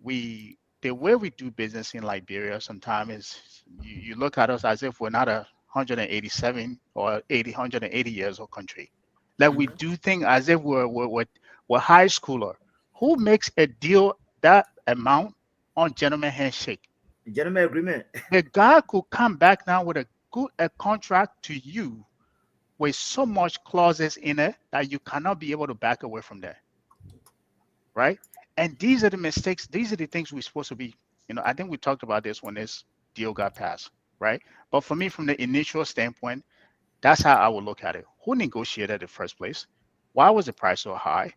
the way we do business in Liberia sometimes is you look at us as if we're not 187 or 180 years old country. Like we do things as if we're high schooler. Who makes a deal that amount on gentleman handshake? Gentleman agreement. The guy could come back now with a contract to you with so much clauses in it that you cannot be able to back away from that. Right? And these are the mistakes, these are the things we're supposed to be, I think we talked about this when this deal got passed, right? But for me, from the initial standpoint, that's how I would look at it. Who negotiated in the first place? Why was the price so high?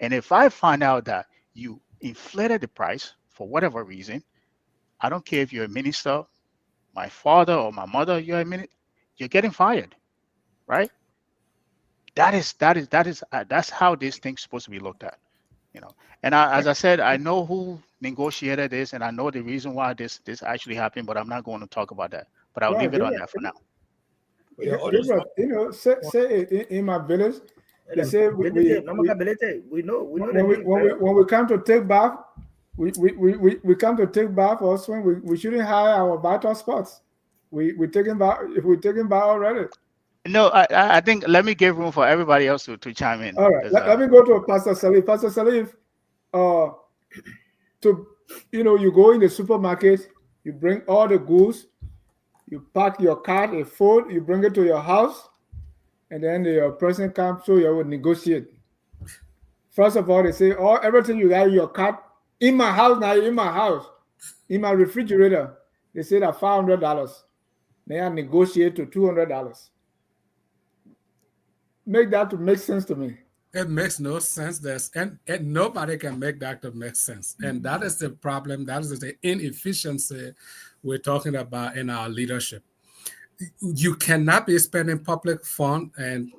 And if I find out that you inflated the price for whatever reason, I don't care if you're a minister, my father or my mother, you're getting fired, right? That's how this thing's supposed to be looked at, And as I said, I know who negotiated this, and I know the reason why this actually happened, but I'm not going to talk about that. But I'll leave it on that for now. Say in my village, they say when we come to take bath, we come to take bath or swim. We shouldn't hire our vital spots. We taking bath if we taking bath already. No, I think let me give room for everybody else to chime in. All right, let me go to Pastor Salif. Pastor Salif, you go in the supermarket, you bring all the goods, you pack your cart, a food, you bring it to your house, and then the person comes, so you will negotiate. First of all, they say, everything you got in your cart, in my house now, in my refrigerator, they say that $500. They are negotiate to $200. Make that to make sense to me. It makes no sense. And nobody can make that to make sense. And that is the problem. That is the inefficiency we're talking about in our leadership. You cannot be spending public fund and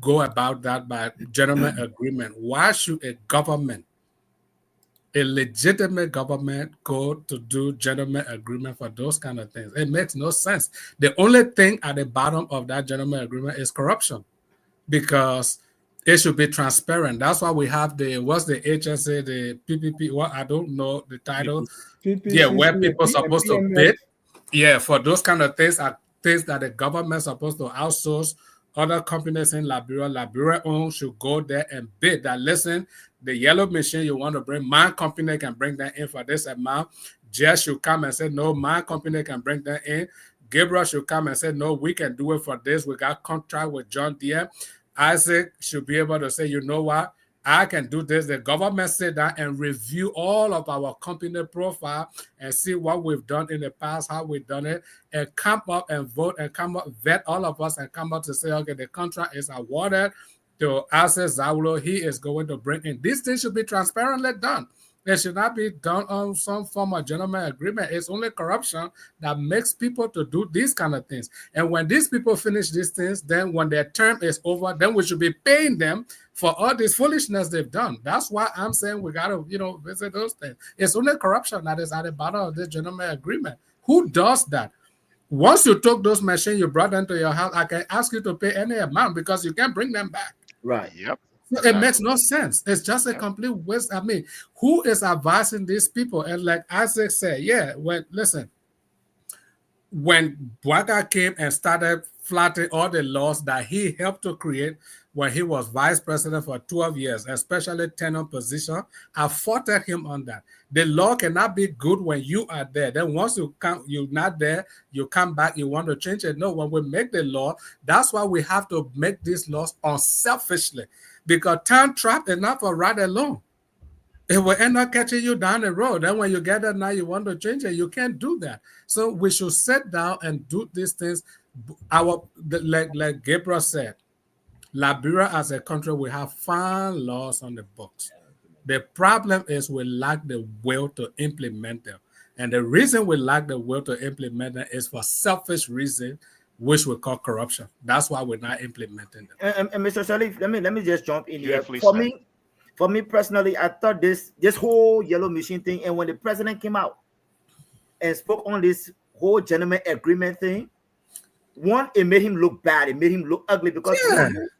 go about that by gentleman agreement. Why should a legitimate government, go to do gentleman agreement for those kind of things? It makes no sense. The only thing at the bottom of that gentleman agreement is corruption, because it should be transparent. That's why we have what's the HSA, the PPP, I don't know the title. PPP, where people are supposed to bid. Yeah, for those kind of things are things that the government is supposed to outsource. Other companies in Liberia owned should go there and bid that, listen, the yellow machine you want to bring, my company can bring that in for this amount. Jess should come and say, no, my company can bring that in. Gabriel should come and say, no, we can do it for this. We got contract with John Deere. Isaac should be able to say, you know what, I can do this. The government sit down and review all of our company profile and see what we've done in the past, how we've done it, and come up and vote and vet all of us and come up to say, okay, the contract is awarded to Isaac Zawulo. He is going to bring in. These things should be transparently done. It should not be done on some form of gentleman agreement. It's only corruption that makes people to do these kind of things. And when these people finish these things, then when their term is over, then we should be paying them for all this foolishness they've done. That's why I'm saying we got to, visit those things. It's only corruption that is at the bottom of this gentleman agreement. Who does that? Once you took those machines, you brought them to your house, I can ask you to pay any amount because you can't bring them back. Right. Yep. It makes no sense. It's just a complete waste. I mean, who is advising these people? And like Isaac said, when Bwaga came and started flattering all the laws that he helped to create when he was vice president for 12 years, especially tenure position, I fought at him on that. The law cannot be good when you are there. Then once you're not there, you come back, you want to change it. No, when we make the law, that's why we have to make these laws unselfishly. Because time trap is not for right alone. It will end up catching you down the road. Then when you get there now, you want to change it. You can't do that. So we should sit down and do these things. Like Gabriel said, Liberia as a country, we have fine laws on the books. The problem is we lack the will to implement them. And the reason we lack the will to implement them is for selfish reasons, which we call corruption. That's why we're not implementing them. And Mr. Salif, let me just jump in here. For me personally, I thought this whole yellow machine thing, and when the president came out and spoke on this whole gentleman agreement thing, one, it made him look bad. It made him look ugly because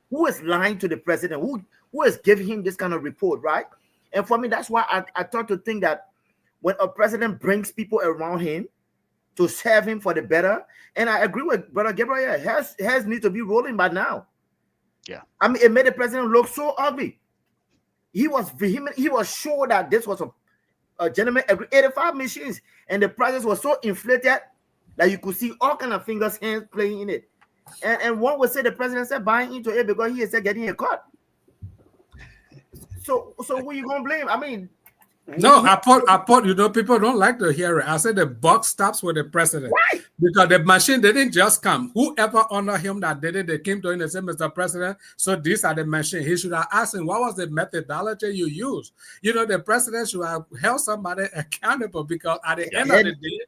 who is lying to the president? Who is giving him this kind of report, right? And for me, that's why I thought to think that when a president brings people around him to serve him for the better, and I agree with Brother Gabriel, has need to be rolling by now. Yeah. I mean, it made the president look so ugly. He was vehement. He was sure that this was a gentleman every 85 machines, and the prices were so inflated that you could see all kind of fingers, hands playing in it. And one would say the president said buying into it because he is getting a cut. So who you gonna blame? I mean, no, I put, you know, people don't like to hear it. I said the buck stops with the president. Right. Because the machine didn't just come. Whoever under him that did it, they came to him and said, Mr. President, so these are the machine. He should have asked him, what was the methodology you used? You know, the president should have held somebody accountable, because at the end of the day,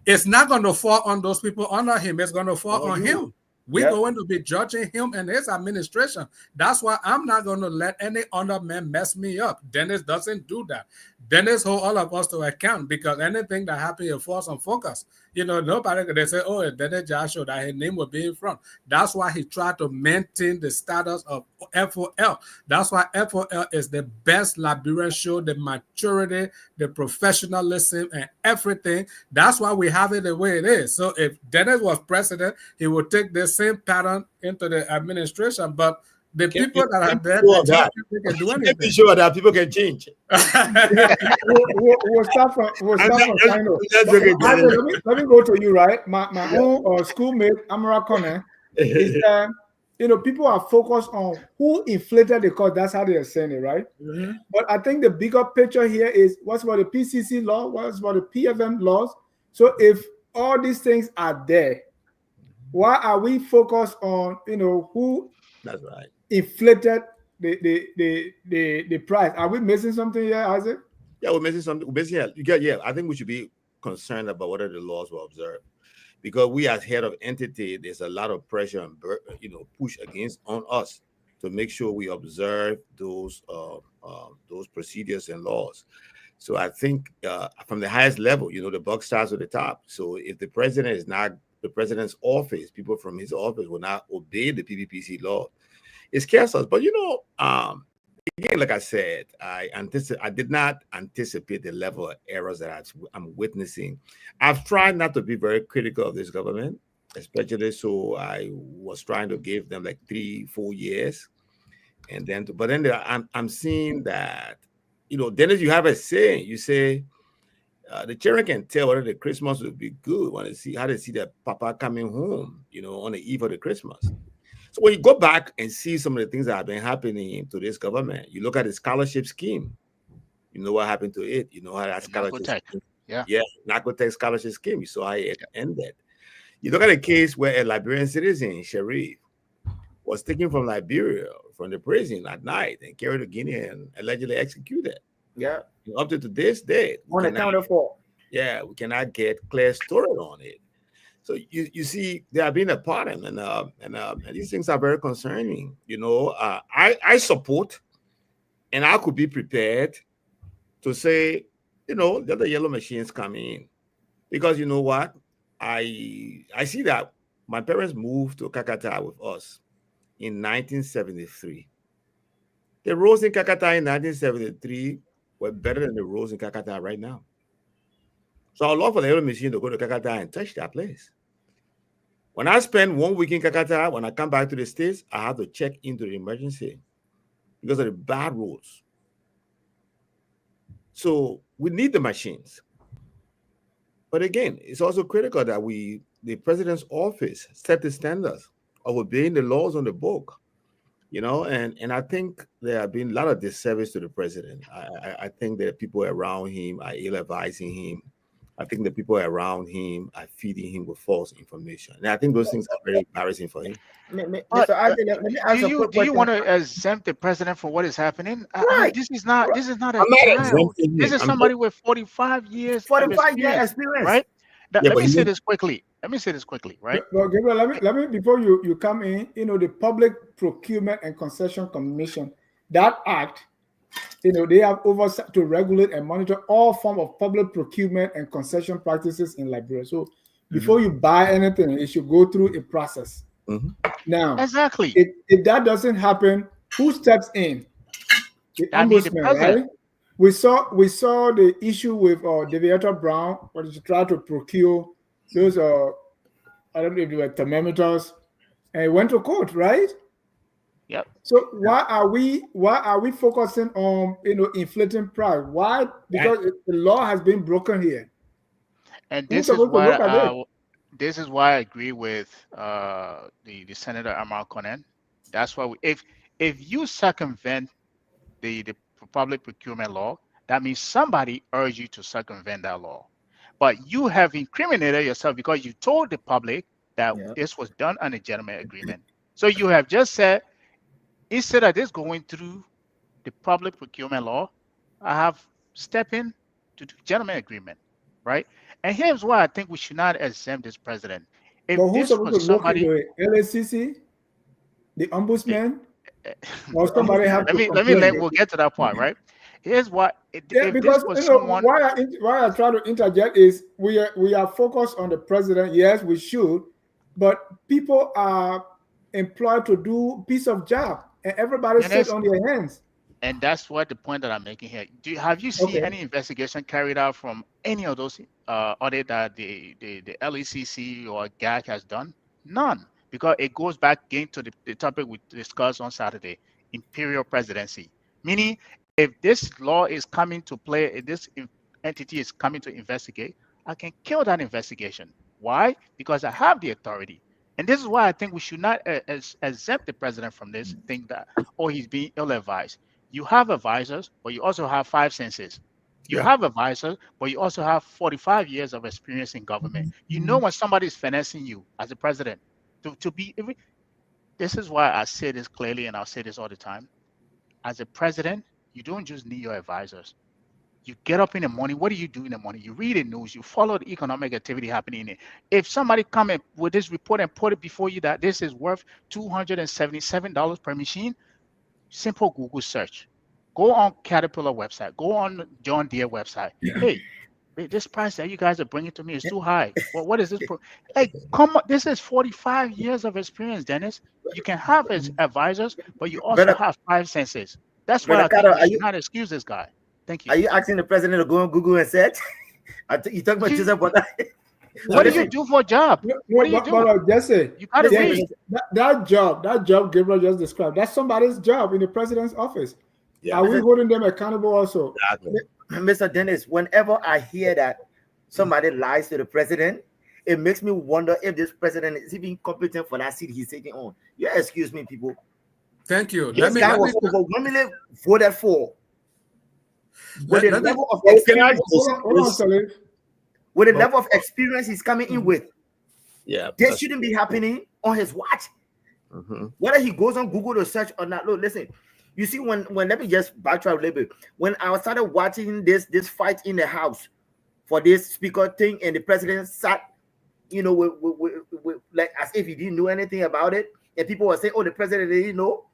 it's not going to fall on those people under him. It's going to fall on him. We're going to be judging him and his administration. That's why I'm not going to let any other man mess me up. Dennis doesn't do that. Dennis hold all of us to account, because anything that happens, it falls on focus. You know, nobody, they say, oh, Dennis Joshua, that his name will be in front. That's why he tried to maintain the status of FOL. That's why FOL is the best Liberian show, the maturity, the professionalism, and everything. That's why we have it the way it is. So if Dennis was president, he would take the same pattern into the administration. But the people that are there, they can do anything. Be sure that people can change. We'll start from final. Let me go to you, right? My own schoolmate, Amara Connor, is that, you know, people are focused on who inflated the cost. That's how they are saying it, right? Mm-hmm. But I think the bigger picture here is what's about the PCC law, what's about the PFM laws. So if all these things are there, why are we focused on, you know, who That's right. inflated the price? Are we missing something here, Isaac? Yeah, we're missing something. Yeah, I think we should be concerned about whether the laws were observed, because we as head of entity, there's a lot of pressure and, you know, push against on us to make sure we observe those procedures and laws. So I think from the highest level, you know, the buck starts at the top. So if the president is not, the president's office, people from his office will not obey the PPPC law, it scares us. But, you know, again, like I said, I did not anticipate the level of errors that I'm witnessing. I've tried not to be very critical of this government, especially so I was trying to give them like 3-4 years. And then, but then I'm seeing that, you know, Dennis, you have a saying, you say, the children can tell whether the Christmas will be good when they see how they see their papa coming home, you know, on the eve of the Christmas. So when you go back and see some of the things that have been happening to this government, you look at the scholarship scheme. You know what happened to it. You know how that scholarship scheme, Narcotech scholarship scheme. You saw how it ended. You look at a case where a Liberian citizen, Sharif, was taken from Liberia, from the prison at night, and carried to Guinea and allegedly executed. Yeah. Up to this day, on account of what? Yeah, we cannot get clear story on it. So you see, they are being a pardon, and these things are very concerning. You know, I support, and I could be prepared to say, you know, let the yellow machines come in, because you know what, I see that my parents moved to Kakata with us in 1973. The roads in Kakata in 1973 were better than the roads in Kakata right now. So I'd love for the yellow machine to go to Kakata and touch that place. When I spend 1 week in Kakata, when I come back to the States, I have to check into the emergency because of the bad roads. So we need the machines. But again, it's also critical that the president's office set the standards of obeying the laws on the book. You know, and I think there have been a lot of disservice to the president. I think that people around him are ill-advising him. I think the people around him are feeding him with false information. And I think those things are very embarrassing for him. But, do you want to exempt the president from what is happening? Right. I mean, this is not a child. This is somebody with 45 years experience, right? Let me say this quickly, right? Well, Gabriel, let me before you come in, you know, the Public Procurement and Concession Commission, that act, you know, they have oversight to regulate and monitor all forms of public procurement and concession practices in Liberia. So before you buy anything, it should go through a process. Mm-hmm. Now, exactly. If that doesn't happen, who steps in? The ombudsman, right? We saw the issue with Deviator Brown, when she tried to procure those I don't know if they were thermometers, and it went to court, right? Yep. So why are we focusing on inflating price? Why? Because the law has been broken here. And Who's supposed to look at it? this is why I agree with the Senator Amar Conan. That's why if you circumvent the public procurement law, that means somebody urged you to circumvent that law. But you have incriminated yourself because you told the public that this was done on a gentleman agreement. So you have just said, instead of this going through the public procurement law, I have stepped in to do gentleman agreement, right? And here's why I think we should not exempt this president. If But who's this supposed was to look somebody, into it? LACC, the ombudsman, or somebody have to we'll get to that part, right? Here's what if because this was someone. why I try to interject is we are focused on the president. Yes, we should, but people are employed to do piece of job, and everybody sits on their hands. And that's what the point that I'm making here. Have you seen any investigation carried out from any of those audit that the LECC or GAC has done? None, because it goes back again to the topic we discussed on Saturday, imperial presidency. Meaning, if this law is coming to play, if this entity is coming to investigate, I can kill that investigation. Why? Because I have the authority. And this is why I think we should not exempt the president from this thing that, he's being ill-advised. You have advisors, but you also have 5 senses. You have advisors, but you also have 45 years of experience in government. You know when somebody is financing you as a president to be. This is why I say this clearly, and I'll say this all the time. As a president, you don't just need your advisors. You get up in the morning. What do you do in the morning? You read the news. You follow the economic activity happening in it. If somebody come in with this report and put it before you that this is worth $277 per machine, simple Google search. Go on Caterpillar website. Go on John Deere website. Hey, this price that you guys are bringing to me is too high. Well, what is this? Hey, come on. This is 45 years of experience, Dennis. You can have as advisors, but you also have 5 senses. That's why I think you should not excuse this guy. Thank you. Are you asking the president to go on Google and search? You talking about Joseph? What do you do for a job? What do you do? But Jesse, you gotta read. That job Gabriel just described, that's somebody's job in the president's office. Are we holding them accountable also? Exactly. Mr. Dennis, whenever I hear that somebody lies to the president, it makes me wonder if this president is even competent for that seat he's sitting on. Yeah, excuse me, people. Thank you. This guy was overwhelmingly voted for. With the level of experience he's coming in with, this shouldn't be happening on his watch. Whether he goes on Google to search or not, look, listen. You see, when let me just backtrack a little bit. When I started watching this fight in the House for this speaker thing, and the president sat, with like as if he didn't know anything about it, and people were saying, "Oh, the president didn't know."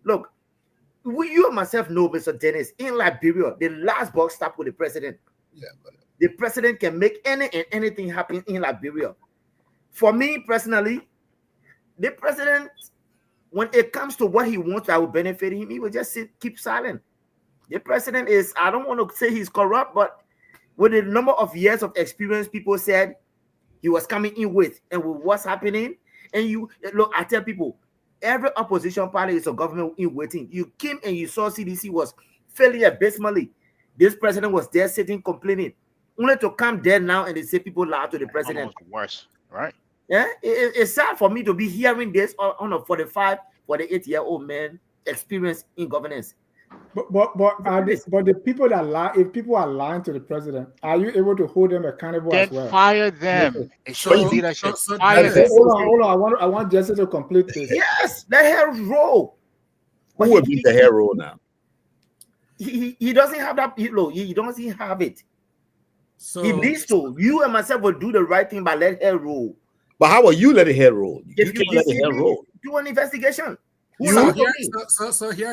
Look. You and myself know, Mr. Dennis, in Liberia, the last buck stopped with the president. The president can make anything happen in Liberia. For me personally, the president, when it comes to what he wants that will benefit him, he will just keep silent. The president is, I don't want to say he's corrupt, but with the number of years of experience people said he was coming in with, and with what's happening, and look, I tell people, every opposition party is a government in waiting. You came and you saw CDC was failing abysmally. This president was there sitting complaining. Only to come there now and they say people lie to the president. Worse, right? Yeah, it's sad for me to be hearing this on a 48-year-old man experience in governance. But the people that lie, if people are lying to the president, are you able to hold them accountable as well? Fire them. Hold on. I want Jesse to complete this. Yes, let her roll. Who will beat the hair roll now? He doesn't have that. He doesn't have it. So he needs to. You and myself will do the right thing by letting her roll. But how will you let the hair roll? If you let the hair roll, do an investigation. So here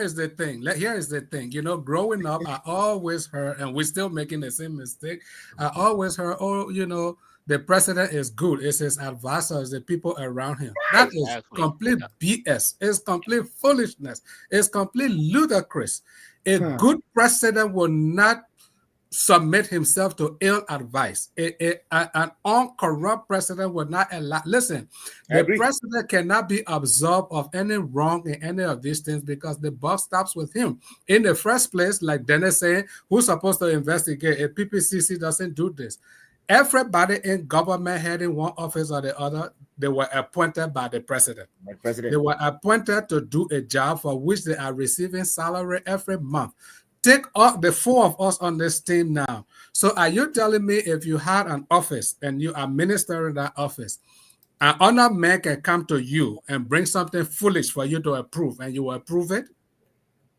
is the thing. Here is the thing. Growing up, I always heard, and we're still making the same mistake. I always heard, the president is good. It's his advisors, the people around him. That is complete BS. It's complete foolishness. It's complete ludicrous. A good president will not submit himself to ill advice. An uncorrupt president would not allow. Listen, the president cannot be absolved of any wrong in any of these things because the buck stops with him. In the first place, like Dennis saying, who's supposed to investigate? If PPCC doesn't do this, everybody in government heading one office or the other, they were appointed by the president. They were appointed to do a job for which they are receiving salary every month. Take all the four of us on this team now. So are you telling me if you had an office and you are ministering that office, an honored man can come to you and bring something foolish for you to approve and you will approve it?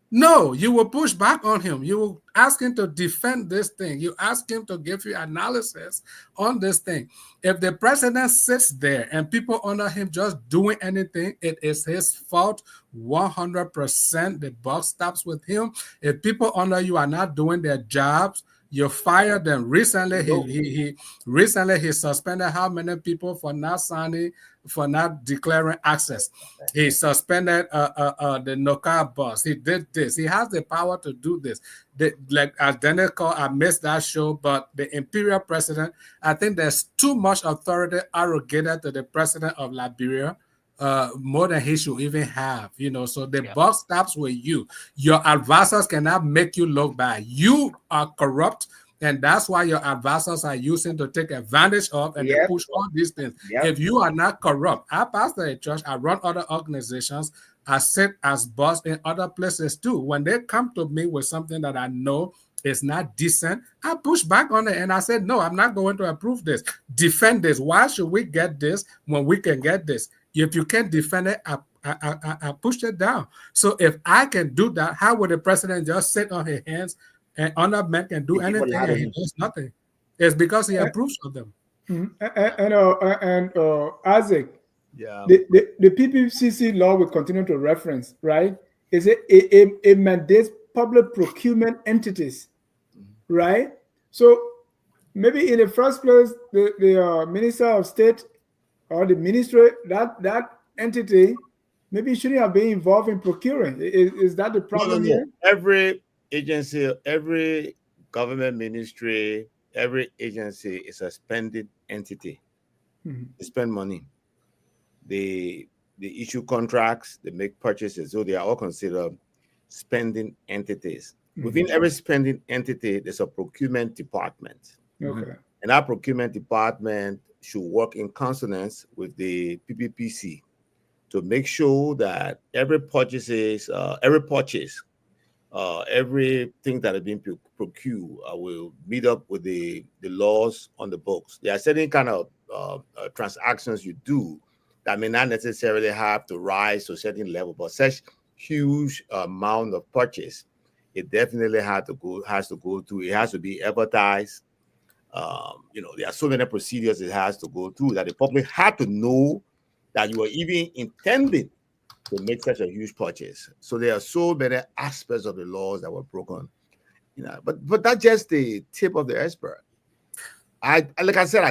No, you will push back on him. You will ask him to defend this thing. You ask him to give you analysis on this thing. If the president sits there and people honor him just doing anything, it is his fault 100%. The buck stops with him. If people honor you are not doing their jobs, you fire them. Recently, he suspended how many people for not signing, for not declaring access. He suspended the NOCA boss. He did this. He has the power to do this. Like as Dennis called, I missed that show, but the imperial president, I think there's too much authority arrogated to the president of Liberia, more than he should even have, so the buck stops with you. Your advisors cannot make you look bad. You are corrupt, and that's why your advisors are using to take advantage of and to push all these things. If you are not corrupt, I pastor a church, I run other organizations, I sit as boss in other places too. When they come to me with something that I know is not decent, I push back on it and I said, no, I'm not going to approve this. Defend this. Why should we get this when we can get this? If you can't defend it, I push it down. So if I can do that, how would the president just sit on his hands and honored man can do anything and he does nothing? It's because he approves of them. And Isaac, the PPCC law will continue to reference, right? Is it mandates public procurement entities, right? So maybe in the first place, the Minister of State or the ministry, that entity, maybe shouldn't have been involved in procuring. Is that the problem here? Every agency, every government ministry, every agency is a spending entity. They spend money. They issue contracts, they make purchases. So they are all considered spending entities. Within every spending entity, there's a procurement department. Okay. And that procurement department should work in consonance with the PPPC to make sure that every purchase, everything that is being procured will meet up with the laws on the books. There are certain kind of transactions you do that may not necessarily have to rise to a certain level, but such huge amount of purchase, it definitely has to go through. It has to be advertised. There are so many procedures it has to go through that the public had to know that you were even intending to make such a huge purchase. So there are so many aspects of the laws that were broken. But that's just the tip of the iceberg. Like I said,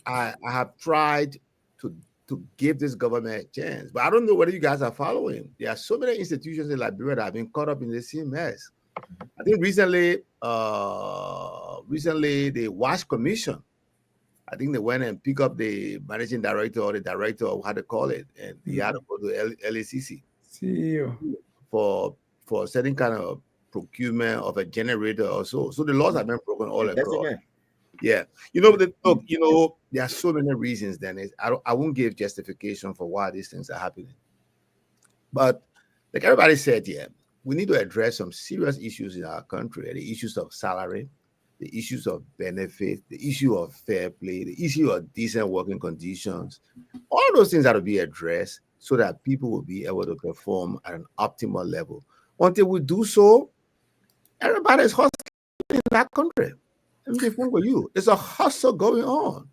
I have tried to give this government a chance, but I don't know whether you guys are following. There are so many institutions in Liberia that have been caught up in the same mess. I think recently the WASH Commission, I think they went and pick up the managing director or the director of how to call it, and he had to go to LACC for certain kind of procurement of a generator or so. So the laws have been broken all across. Yeah, there are so many reasons. Dennis, I won't give justification for why these things are happening, but like everybody said, we need to address some serious issues in our country: the issues of salary, the issues of benefit, the issue of fair play, the issue of decent working conditions. All those things have to be addressed so that people will be able to perform at an optimal level. Until we do so, everybody is hustling in that country. Let me be frank with you. There's a hustle going on,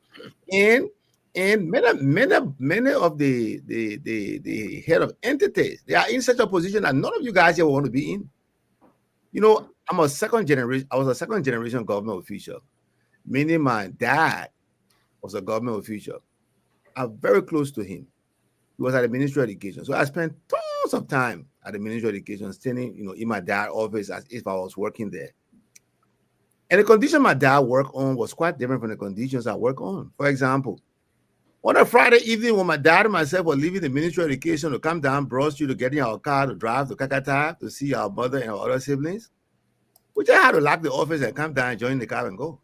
and many of the head of entities, they are in such a position that none of you guys here want to be in. I was a second generation government official, meaning my dad was a government official. I'm very close to him. He was at the Ministry of Education. So I spent tons of time at the Ministry of Education, standing, in my dad's office as if I was working there. And the condition my dad worked on was quite different from the conditions I work on. For example, on a Friday evening when my dad and myself were leaving the Ministry of Education to come down Broad Street to get in our car to drive to Kakata to see our mother and our other siblings, we just had to lock the office and come down, join the car and go.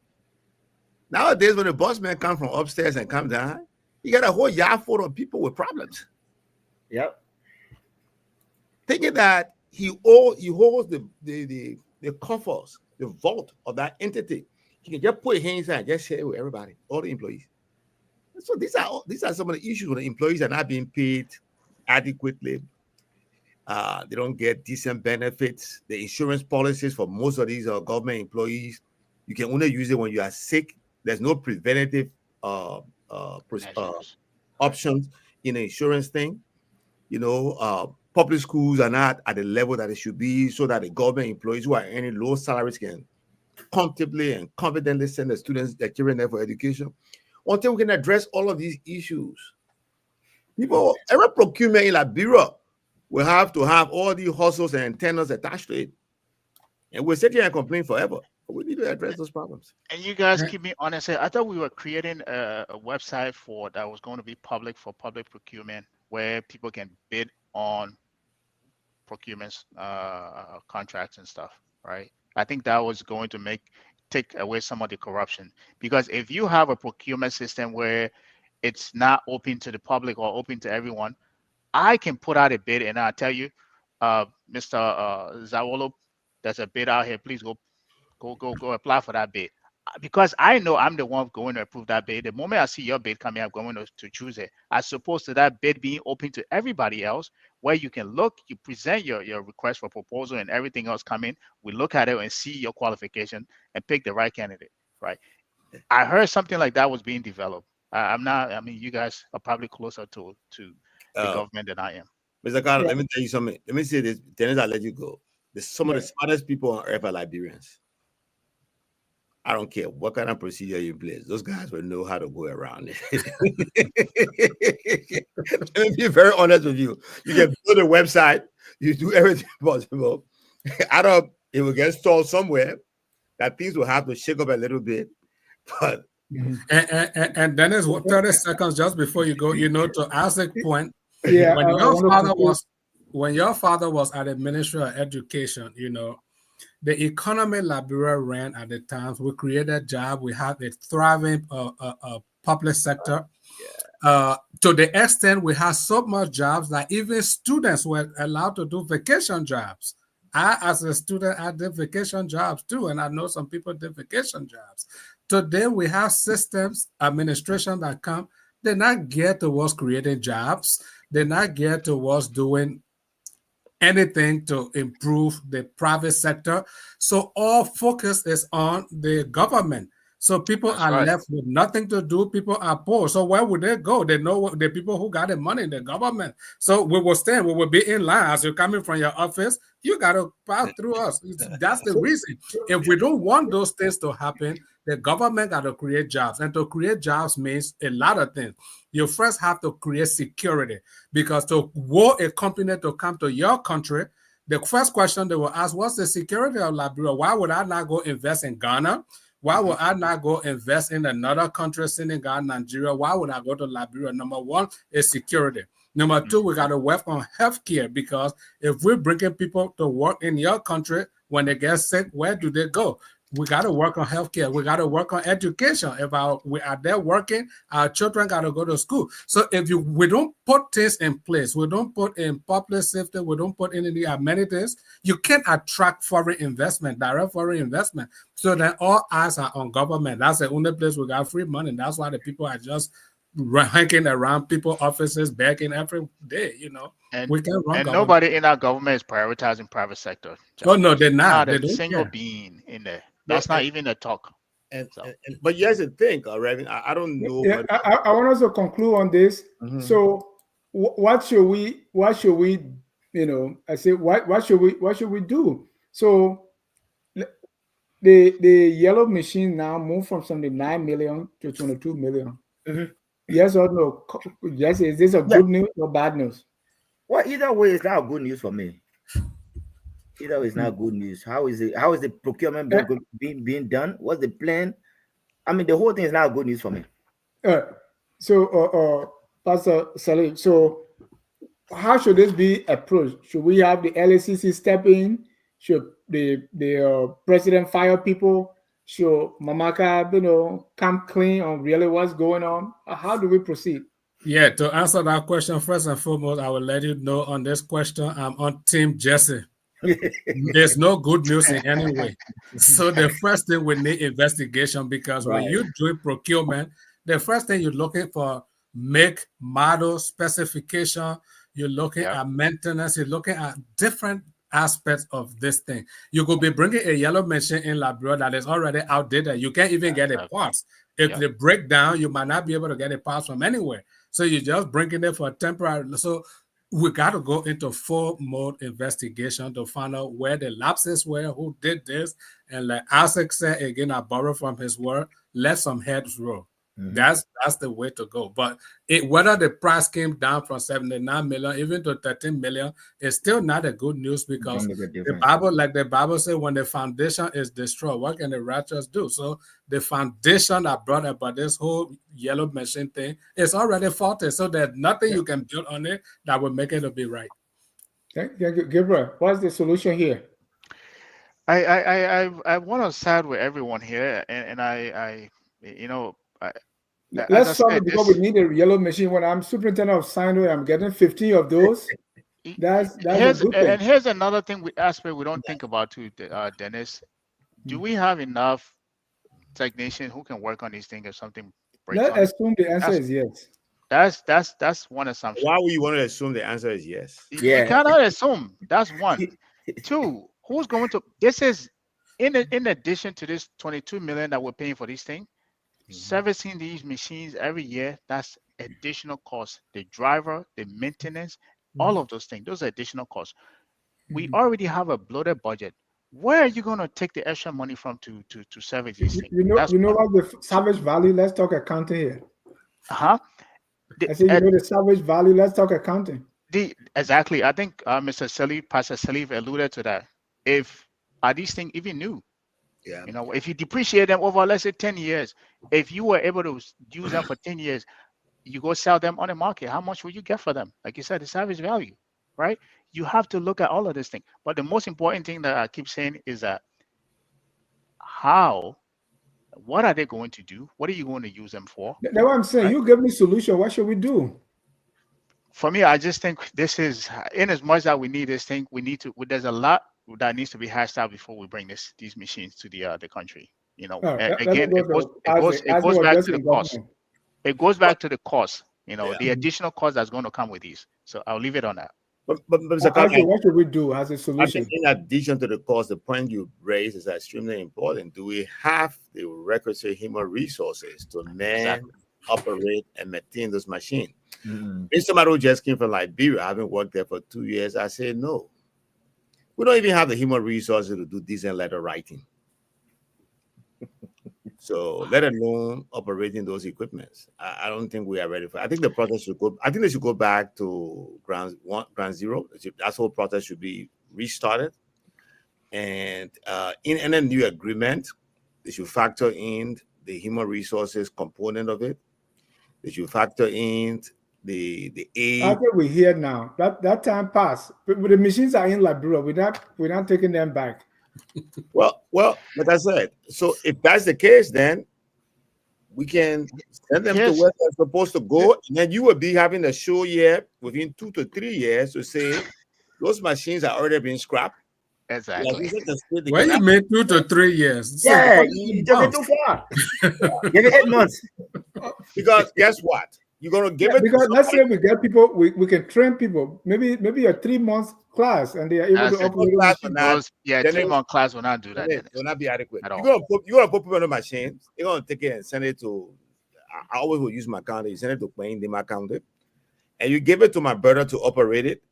Nowadays, when the boss man comes from upstairs and come down, you got a whole yard full of people with problems. Yep. Thinking that he holds the coffers, the vault of that entity. He can just put his hands and just share it with everybody, all the employees. So these are some of the issues when the employees are not being paid adequately. They don't get decent benefits. The insurance policies for most of these government employees, you can only use it when you are sick. There's no preventative options in the insurance thing. You know, public schools are not at the level that it should be, so that the government employees who are earning low salaries can comfortably and confidently send the students, their children there for education. Until we can address all of these issues, every procurement in Liberia will have to have all these hustles and antennas attached to it. And we'll sit here and complain forever. But we need to address those problems. And you guys keep me honest. I thought we were creating a website that was going to be public for public procurement, where people can bid on procurements, contracts and stuff, right? I think that was going to take away some of the corruption, because if you have a procurement system where it's not open to the public or open to everyone, I can put out a bid and I'll tell you, Mr. Zawolo, there's a bid out here. Please go apply for that bid, because I know I'm the one going to approve that bid. The moment I see your bid coming, I'm going to choose it, as opposed to that bid being open to everybody else, where you can look, you present your request for proposal and everything else come in. We look at it and see your qualification and pick the right candidate, right? I heard something like that was being developed. You guys are probably closer to the government than I am. Mr. Carter, let me tell you something. Let me say this, then I'll let you go. Some of the smartest people on earth are Liberians. I don't care what kind of procedure you place. Those guys will know how to go around it. Let me be very honest with you. You can build a website. You do everything possible. It will get stalled somewhere. That things will have to shake up a little bit. But and then there's 30 seconds just before you go, to ask a point. Yeah, when your father was at the Ministry of Education, the economy Liberia ran at the time. We created jobs. We had a thriving public sector. To the extent we had so much jobs that even students were allowed to do vacation jobs. I, as a student, I did vacation jobs too, and I know some people did vacation jobs. Today, we have systems, administration that come. They're not geared towards creating jobs. They're not geared towards doing anything to improve the private sector. So all focus is on the government. So people are left with nothing to do. People are poor. So where would they go? They know the people who got the money in the government. So we will be in line. As you're coming from your office, you got to pass through us. That's the reason. If we don't want those things to happen, the government got to create jobs. And to create jobs means a lot of things. You first have to create security, because to want a company to come to your country, the first question they will ask, what's the security of Liberia? Why would I not go invest in Ghana? Why would I not go invest in another country, Senegal, Nigeria? Why would I go to Liberia? Number one is security. Number two, we got to work on healthcare, because if we're bringing people to work in your country, when they get sick, where do they go? We got to work on healthcare. We got to work on education. If we are there working, our children got to go to school. So if we don't put things in place, we don't put in public safety, we don't put in the amenities, you can't attract foreign investment, direct foreign investment. So then all eyes are on government. That's the only place we got free money. That's why the people are just hanging around people's offices, begging every day, And, we can't run and government. nobody in our government is prioritizing private sector. Oh, no, they're not. Not They a don't single care. being in there. That's not even a talk. But here's the thing, Reverend, I don't know. Yeah, I want us to conclude on this. So what should we what should we do? So the yellow machine now moved from 79 million to 22 million. Yes or no? Yes, is this a good news or bad news? Well, either way, it's not good news for me. Either way, it's not good news. How is it? How is the procurement being done? What's the plan? I mean, the whole thing is not good news for me. So, Pastor Salih, so how should this be approached? Should we have the LACC step in? Should the president fire people? Should Mamaka, come clean on really what's going on? How do we proceed? Yeah, to answer that question, first and foremost, I will let you know on this question, I'm on Team Jesse. There's no good news in any way. So the first thing, we need investigation, because when you do procurement, the first thing you're looking for, make, model, specification, you're looking at maintenance, you're looking at different aspects of this thing. You could be bringing a yellow machine in Liberia that is already outdated. You can't even get a parts. If they break down, you might not be able to get a parts from anywhere. So you're just bringing it for a temporary. So we got to go into full mode investigation to find out where the lapses were, who did this. And like Isaac said, again, I borrow from his word, let some heads roll. That's the way to go. But whether the price came down from 79 million even to 13 million is still not a good news, because the Bible, like the Bible says, when the foundation is destroyed, what can the righteous do? So the foundation that brought about this whole yellow machine thing is already faulty. So there's nothing you can build on it that will make it to be right. Thank you, Gabriel. What's the solution here? I want to side with everyone here, and let's solve it, because we need a yellow machine. When I'm superintendent of Sino, I'm getting 15 of those. That's a good thing. And here's another thing aspect we don't think about too, Dennis. Do we have enough technicians who can work on these things if something breaks? Let's assume the answer is yes. That's one assumption. Why would you want to assume the answer is yes? You cannot assume. That's one. Two, who's going to? This is in addition to this 22 million that we're paying for this thing. Servicing these machines every year, that's additional costs. The driver, the maintenance, all of those things, those are additional costs. We already have a bloated budget. Where are you going to take the extra money from to service these things? You know what the salvage value? Let's talk accounting here. I said, the salvage value. Let's talk accounting. Exactly. I think Pastor Salif alluded to that. Are these things even new? Yeah. If you depreciate them over, let's say 10 years, if you were able to use them for 10 years, you go sell them on the market, how much will you get for them? Like you said, the salvage value, right? You have to look at all of this thing. But the most important thing that I keep saying is that what are they going to do? What are you going to use them for? That's what I'm saying. Right? You give me solution. What should we do? For me, I just think this is, in as much that we need this thing, there's a lot that needs to be hashed out before we bring these machines to the country. Again, it goes back to the cost. It goes back to the cost. The additional cost that's going to come with these. So I'll leave it on that. But what should we do as a solution? In addition to the cost, the point you raise is extremely important. Do we have the requisite human resources to man, operate, and maintain this machine? Somebody who just came from Liberia, having worked there for 2 years, I say no. We don't even have the human resources to do decent letter writing. So let alone operating those equipments. I don't think we are ready for it. I think the process should go. I think they should go back to ground zero. That whole process should be restarted. And in a new agreement, they should factor in the human resources component of it. They should factor in the aid. I think we're here now. That time passed. But the machines are in Liberia. We're not taking them back. Well, like I said, so if that's the case, then we can send them to where they're supposed to go, and then you will be having a show year within 2 to 3 years to say those machines are already being scrapped. Exactly. When you mean 2 to 3 years, yeah, you took it too far. Give it 8 months. Because guess what? You're gonna give it because let's say we get people, we can train people. Maybe a 3 month class, and they are able to operate. 3-month class will not do that. It will not be adequate. You're gonna put people on the machine. You're gonna take it and send it to. I always will use my counter. You send it to Queen, they might count it, and you give it to my brother to operate it.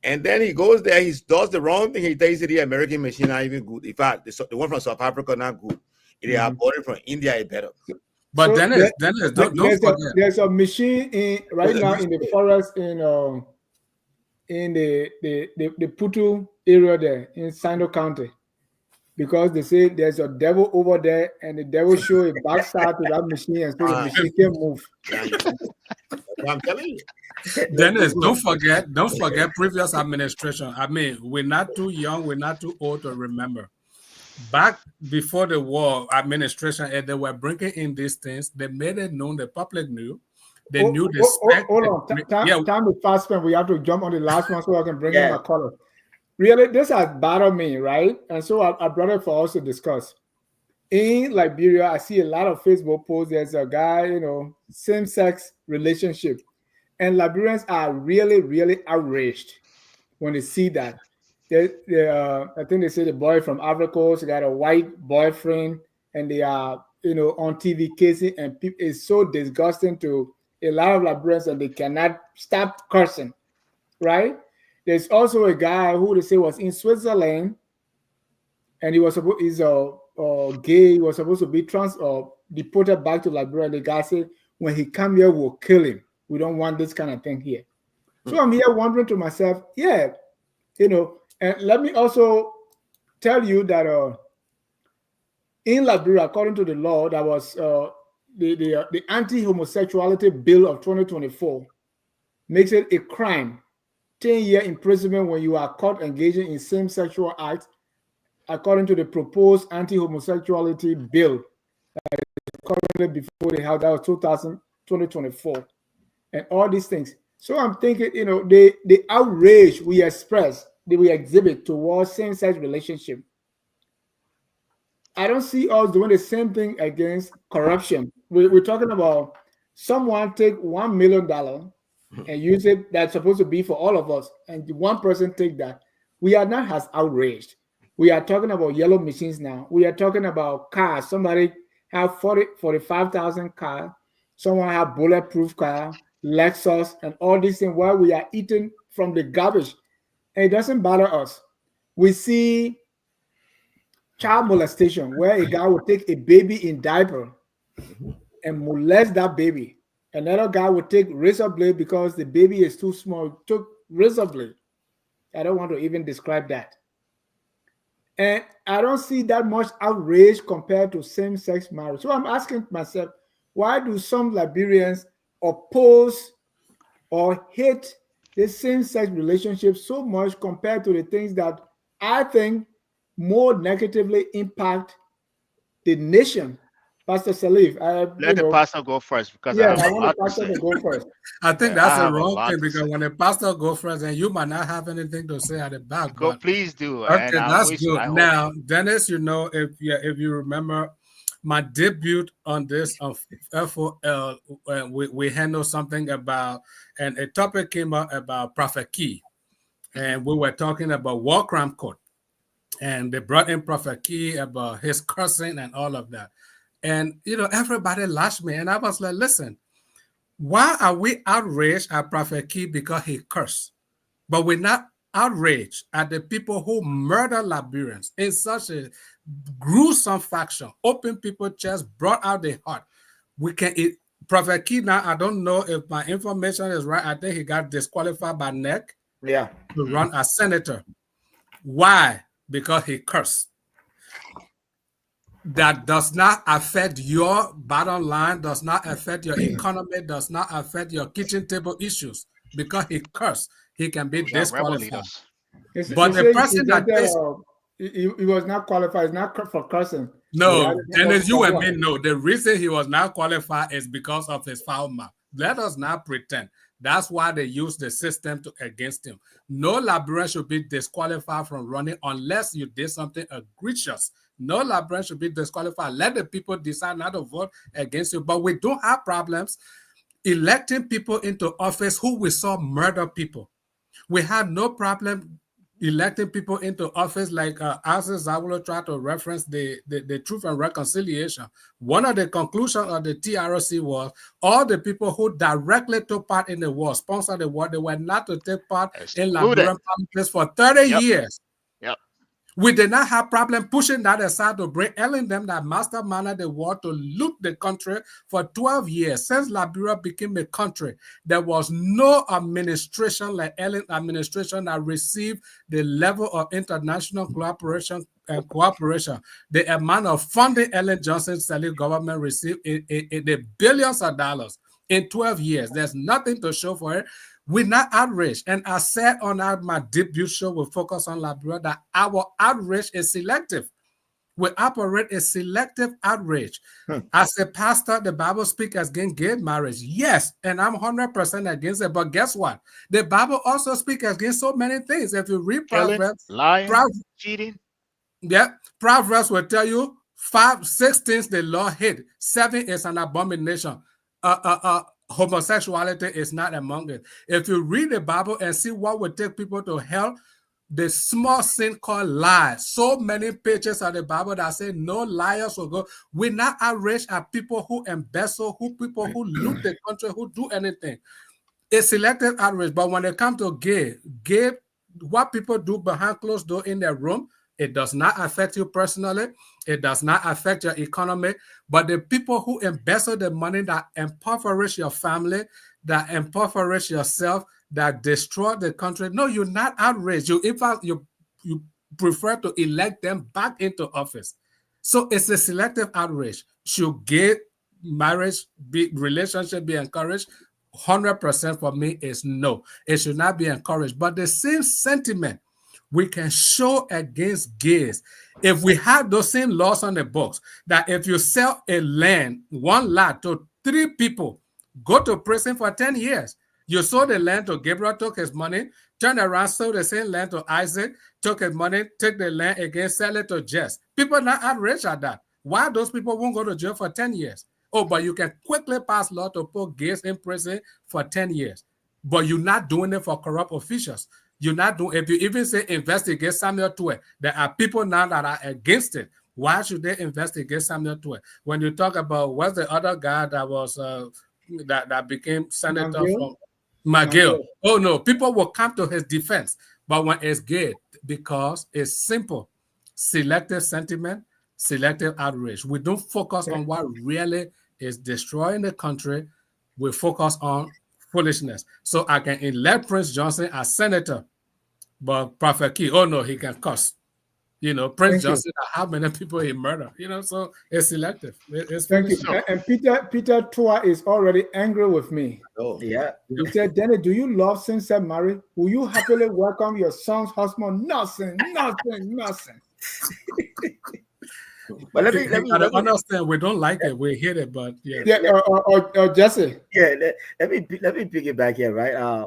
And then he goes there, he does the wrong thing. He takes it, the American machine not even good. In fact, the one from South Africa not good. If they are bought it from India, it's better. But Dennis, don't forget. There's a machine right now in the forest in in the Putu area there in Sino County, because they say there's a devil over there, and the devil show a backside to that machine, and so the machine can move. I'm telling you. Dennis, don't forget previous administration. I mean, we're not too young, we're not too old to remember. Back before the war, administration, and they were bringing in these things. They made it known, the public knew. They knew the spec. Hold on. Time is fast spent. We have to jump on the last one so I can bring in my color. Really, this has bothered me, right? And so I brought it for us to discuss. In Liberia, I see a lot of Facebook posts. There's a guy, same-sex relationship. And Liberians are really, really outraged when they see that. I think they say the boy from Africa got a white boyfriend, and they are, on TV kissing, and it's so disgusting to a lot of Liberians, and they cannot stop cursing, right? There's also a guy who they say was in Switzerland, and he's gay. He was supposed to be deported back to Liberia. And the guy said, when he come here, we'll kill him. We don't want this kind of thing here. So I'm here wondering to myself, and let me also tell you that in Liberia, according to the law, that was the anti-homosexuality bill of 2024 makes it a crime, 10-year imprisonment when you are caught engaging in same-sexual acts, according to the proposed anti-homosexuality bill currently before the House. That was 2024, and all these things. So I'm thinking, the outrage we express, that we exhibit towards same-sex relationship, I don't see us doing the same thing against corruption. We're talking about someone take $1 million and use it, that's supposed to be for all of us, and one person take that. We are not as outraged. We are talking about yellow machines now. We are talking about cars. Somebody have 45,000 car. Someone have bulletproof car, Lexus, and all these things while we are eating from the garbage. And it doesn't bother us. We see child molestation, where a guy will take a baby in diaper and molest that baby. Another guy would take razor blade because the baby is too small. Took razor blade. I don't want to even describe that. And I don't see that much outrage compared to same-sex marriage. So I'm asking myself, why do some Liberians oppose or hate the same-sex relationship so much compared to the things that I think more negatively impact the nation? Pastor Salif, let the pastor go first, because I want the pastor to go first. I think that's a wrong thing, because when the pastor go first, and you might not have anything to say at the back. Please do. Okay, that's good. Now, Dennis, if you remember my debut on this of FOL, we handled something about, and a topic came up about Prophet Key, and we were talking about war crime court, and they brought in Prophet Key about his cursing and all of that. And, everybody lashed me. And I was like, listen, why are we outraged at Prophet Key because he cursed? But we're not outraged at the people who murder Liberians in such a gruesome fashion, open people's chests, brought out their heart. Prophet Key, now, I don't know if my information is right. I think he got disqualified by NEC to run as senator. Why? Because he cursed. That does not affect your bottom line, does not affect your economy, does not affect your kitchen table issues. Because he cursed, he can be disqualified. But the person he was not qualified, it's not for cursing. No, Dennis, you and me know the reason he was not qualified is because of his foul mouth. Let us not pretend. That's why they use the system against him. No Liberian should be disqualified from running unless you did something egregious. No Liberian should be disqualified. Let the people decide not to vote against you. But we don't have problems electing people into office who we saw murder people. We have no problem electing people into office like Asa Zawulo tried to reference the Truth and Reconciliation. One of the conclusions of the TROC was all the people who directly took part in the war, sponsored the war, they were not to take part in Liberian politics for 30 years. We did not have problem pushing that aside to bring Ellen them that masterminded the war to loot the country for 12 years. Since Liberia became a country, there was no administration like Ellen administration that received the level of international cooperation and cooperation. The amount of funding Ellen Johnson's government received in the billions of dollars in 12 years. There's nothing to show for it. We're not outraged. And I said on my debut show, we focus on Liberia, that our outrage is selective. We operate a selective outrage. As a pastor, the Bible speaks against gay marriage. Yes, and I'm 100% against it. But guess what? The Bible also speaks against so many things. If you read Proverbs, lying, cheating. Yeah, Proverbs will tell you 6 things the Lord hate. 7 is an abomination. Homosexuality is not among it. If you read the Bible and see what would take people to hell, the small sin called lies. So many pages of the Bible that say no liars will go. We're not outraged at people who embezzle, people who loot the country, who do anything. It's selective outrage. But when it comes to gay, what people do behind closed door in their room, it does not affect you personally. It does not affect your economy. But the people who embezzle the money that impoverish your family, that impoverish yourself, that destroy the country, no, you're not outraged. You prefer to elect them back into office. So it's a selective outrage. Should gay marriage relationship be encouraged? 100% for me is no. It should not be encouraged. But the same sentiment we can show against gays. If we have those same laws on the books, that if you sell a land, one lot to 3 people, go to prison for 10 years. You sold the land to Gabriel, took his money, turned around, sold the same land to Isaac, took his money, took the land again, sell it to Jess. People are not outraged at that. Why those people won't go to jail for 10 years? Oh, but you can quickly pass law to put gays in prison for 10 years. But you're not doing it for corrupt officials. You're not doing, if you even say investigate Samuel Tue, there are people now that are against it. Why should they investigate Samuel Tue? When you talk about what's the other guy that was that became senator from McGill? Oh no, people will come to his defense. But when it's gay, because it's simple, selective sentiment, selective outrage. We don't focus on what really is destroying the country. We focus on foolishness. So I can elect Prince Johnson as senator, but Prophet Key, oh no, he can cuss. You know, Prince Johnson, how many people he murdered? You know, so it's selective. It's Thank you. And Peter Tua is already angry with me. Oh, yeah. He said, Danny, do you love same-sex marriage? Will you happily welcome your son's husband? Nothing. But let me understand. We don't like it. We hate it, but yeah. Or Jesse. Yeah. Let me pick it back here, right?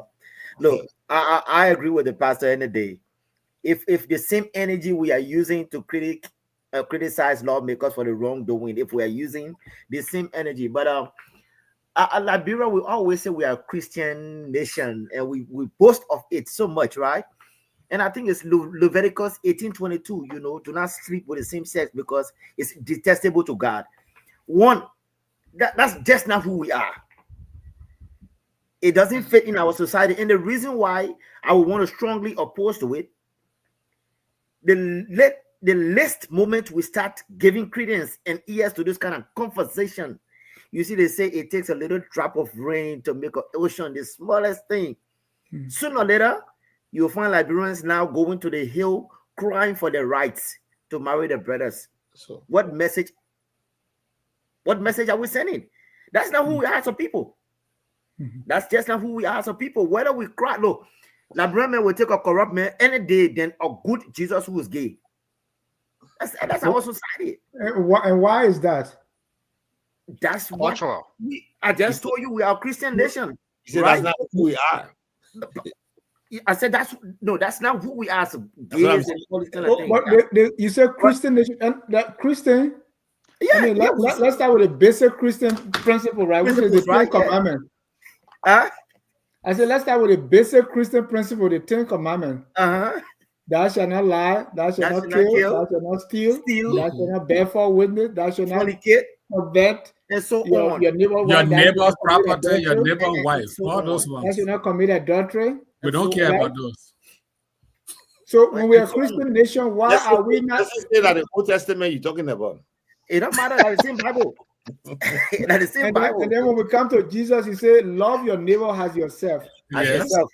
Look, I agree with the pastor any day. If the same energy we are using to criticize lawmakers for the wrongdoing, if we are using the same energy, but Liberia, we always say we are a Christian nation, and we boast of it so much, right? And I think it's Leviticus 18:22, you know, do not sleep with the same sex because it's detestable to God. That's just not who we are. It doesn't fit in our society. And the reason why I would want to strongly oppose to it, the least moment we start giving credence and ears to this kind of conversation, you see, they say it takes a little drop of rain to make an ocean, the smallest thing. Sooner or later, you'll find Liberians now going to the hill crying for their rights to marry their brothers. So what message are we sending? That's not who we are as a people. That's just not who we are as a people. Whether we cry, look, Liberian men will take a corrupt man any day than a good Jesus who is gay. That's our society. And why is that? That's what I just told you. We are a Christian nation. Right? That's not who we are. I said that's not who we are. So gays and all this kind of thing. But you said Christian nation, and that Christian. Yeah. I mean, let's start with a basic Christian principle, right? Which is the Ten Commandments. I said let's start with a basic Christian principle, the Ten Commandments. Thou shalt not lie, thou shalt not kill, thou shalt not steal, thou shalt not bear false witness, thou shalt not covet, and so on. Your neighbor's property, your neighbor's wife, all those ones. Thou shalt not commit adultery. We don't care about those. So when we are a Christian nation, why are we not? Let's say that the Old Testament you're talking about. It don't matter. That's the same Bible. That's the same Bible. And then when we come to Jesus, he said, love your neighbor as yourself. As yourself.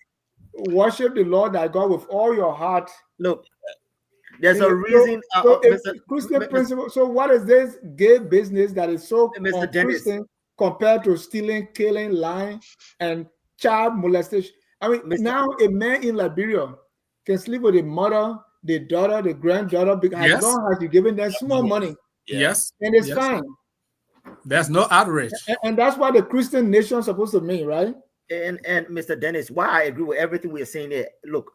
Worship the Lord thy God with all your heart. Look, there's a reason. Christian principle. So what is this gay business that is so Christian compared to stealing, killing, lying, and child molestation? I mean, now a man in Liberia can sleep with the mother, the daughter, the granddaughter, because as long as you're giving them small money. Yes. And it's fine. There's no outrage. And that's what the Christian nation is supposed to mean, right? And Mr. Dennis, why I agree with everything we're saying there. Look,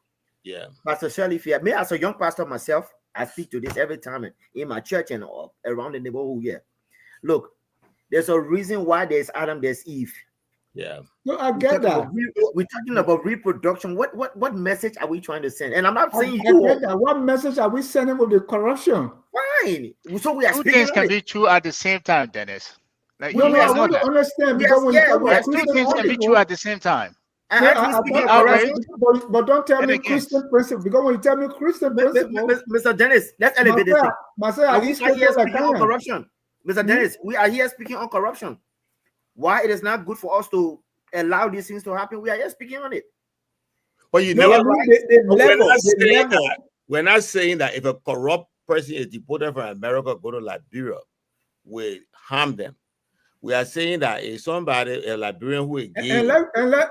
Pastor Shirley, me as a young pastor myself, I speak to this every time in my church and around the neighborhood here. Look, there's a reason why there's Adam, there's Eve. Yeah. No, I get that. We're talking about reproduction. What message are we trying to send? And I'm not saying what message are we sending with the corruption? Fine. So we are two things can be true at the same time, Dennis. Like, I want to understand because two things can be true at the same time. But don't tell me Christian principle, because when you tell me Christian principle, Mr. Dennis, let's elevate this. Corruption. Mr. Dennis, we are here speaking on corruption. Why it is not good for us to allow these things to happen? We are here speaking on it. But you know, we're not saying that if a corrupt person is deported from America, go to Liberia, we harm them. We are saying that if somebody, a Liberian who is gay, and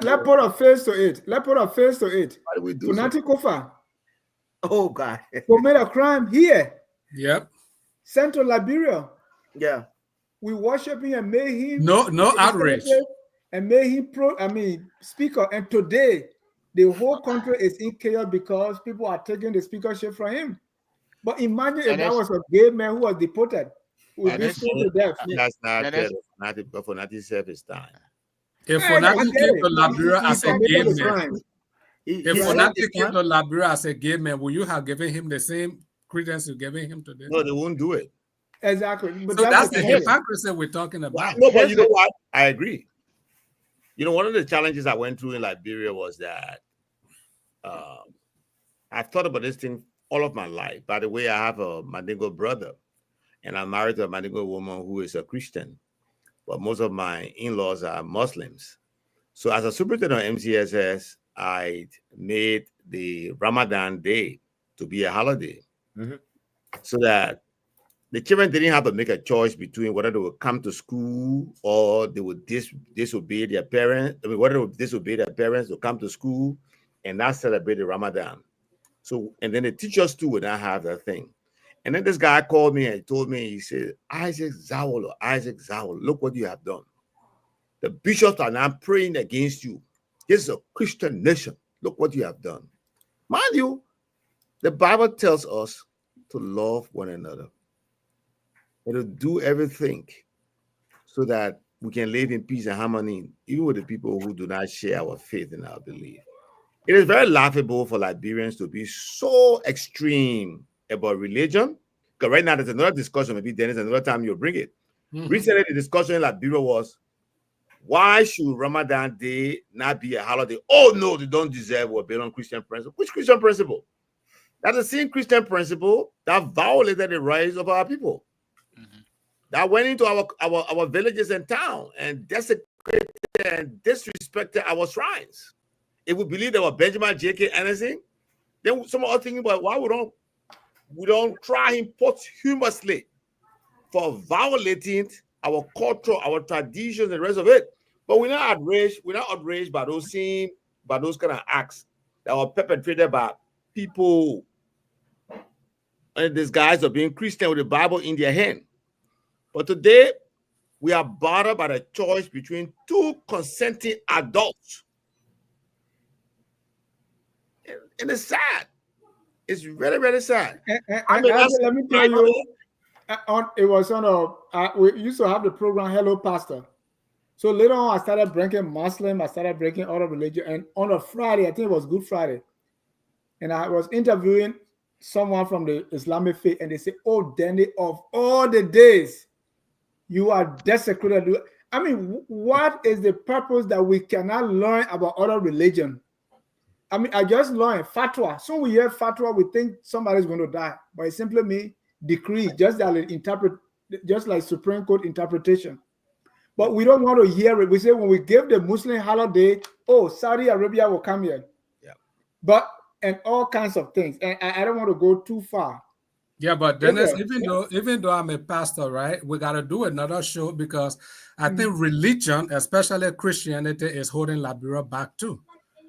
let put a face to it. Let put a face to it. What do we do? Kofa. Oh God. Who made a crime here. Yep. Sent to Liberia. Yeah. We worship him and made him no outrage. And made him speaker. And today the whole country is in chaos because people are taking the speakership from him. But imagine if that was a gay man who was deported. That's not for not service time. If Fonati came to Liberia as a gay man, if Fonati came to Liberia as a gay man, will you have given him the same credence you're giving him today? No, they won't do it. Exactly. But so that's the hypocrisy we're talking about. No, but you know what? I agree. You know, one of the challenges I went through in Liberia was that I've thought about this thing all of my life. By the way, I have a Mandingo brother, and I'm married to a Mandingo woman who is a Christian, but most of my in-laws are Muslims. So as a superintendent of MCSS, I made the Ramadan day to be a holiday, so that the children didn't have to make a choice between whether they would come to school or they would disobey their parents. I mean, whether they would disobey their parents to come to school and not celebrate the Ramadan. So, and then the teachers too would not have that thing. And then this guy called me and told me, he said, Isaac Zawolo, look what you have done. The bishops are now praying against you. This is a Christian nation. Look what you have done. Mind you, the Bible tells us to love one another and to do everything so that we can live in peace and harmony, even with the people who do not share our faith and our belief. It is very laughable for Liberians to be so extreme about religion. Because right now there's another discussion, maybe Dennis, another time you'll bring it. Recently, the discussion in Liberia was, why should Ramadan Day not be a holiday? Oh no, they don't deserve or belong Christian principle. Which Christian principle? That's the same Christian principle that violated the rights of our people. That went into our villages and town and desecrated and disrespected our shrines. If we believe there was Benjamin J.K. Anderson, then some are thinking about why we don't try him posthumously for violating our culture, our traditions, and the rest of it. But we're not outraged. We're not outraged by those kind of acts that were perpetrated by people and these guys are being Christian with the Bible in their hand. But today, we are bothered by the choice between two consenting adults. And it's sad. It's really, really sad. Let me tell you, it was we used to have the program Hello Pastor. So later on, I started bringing Muslim, I started bringing other religion. And on a Friday, I think it was Good Friday, and I was interviewing someone from the Islamic faith, and they say, oh, Danny, of all the days, you are desecrated. I mean, what is the purpose that we cannot learn about other religion? I mean, I just learned fatwa. So we hear fatwa, we think somebody's going to die, but it simply means decree, just that it interpret, just like Supreme Court interpretation. But we don't want to hear it. We say when we give the Muslim holiday, oh, Saudi Arabia will come here. Yeah. But and all kinds of things. And I don't want to go too far. Yeah, but Dennis, even though I'm a pastor, right, we got to do another show because I think religion, especially Christianity, is holding Liberia back too.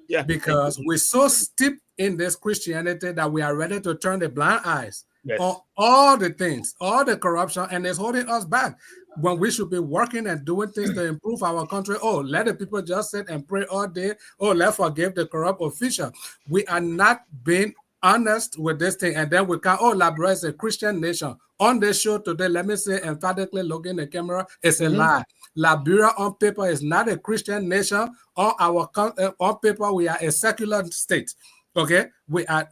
Yeah, because we're so steeped in this Christianity that we are ready to turn the blind eyes on all the things, all the corruption, and it's holding us back when we should be working and doing things to improve our country. Oh, let the people just sit and pray all day. Oh, let's forgive the corrupt official. We are not being honest with this thing, and then we can, oh, Liberia is a Christian nation. On this show today, let me say emphatically, looking at the camera, it's a lie. Liberia on paper is not a Christian nation. On paper, we are a secular state. Okay,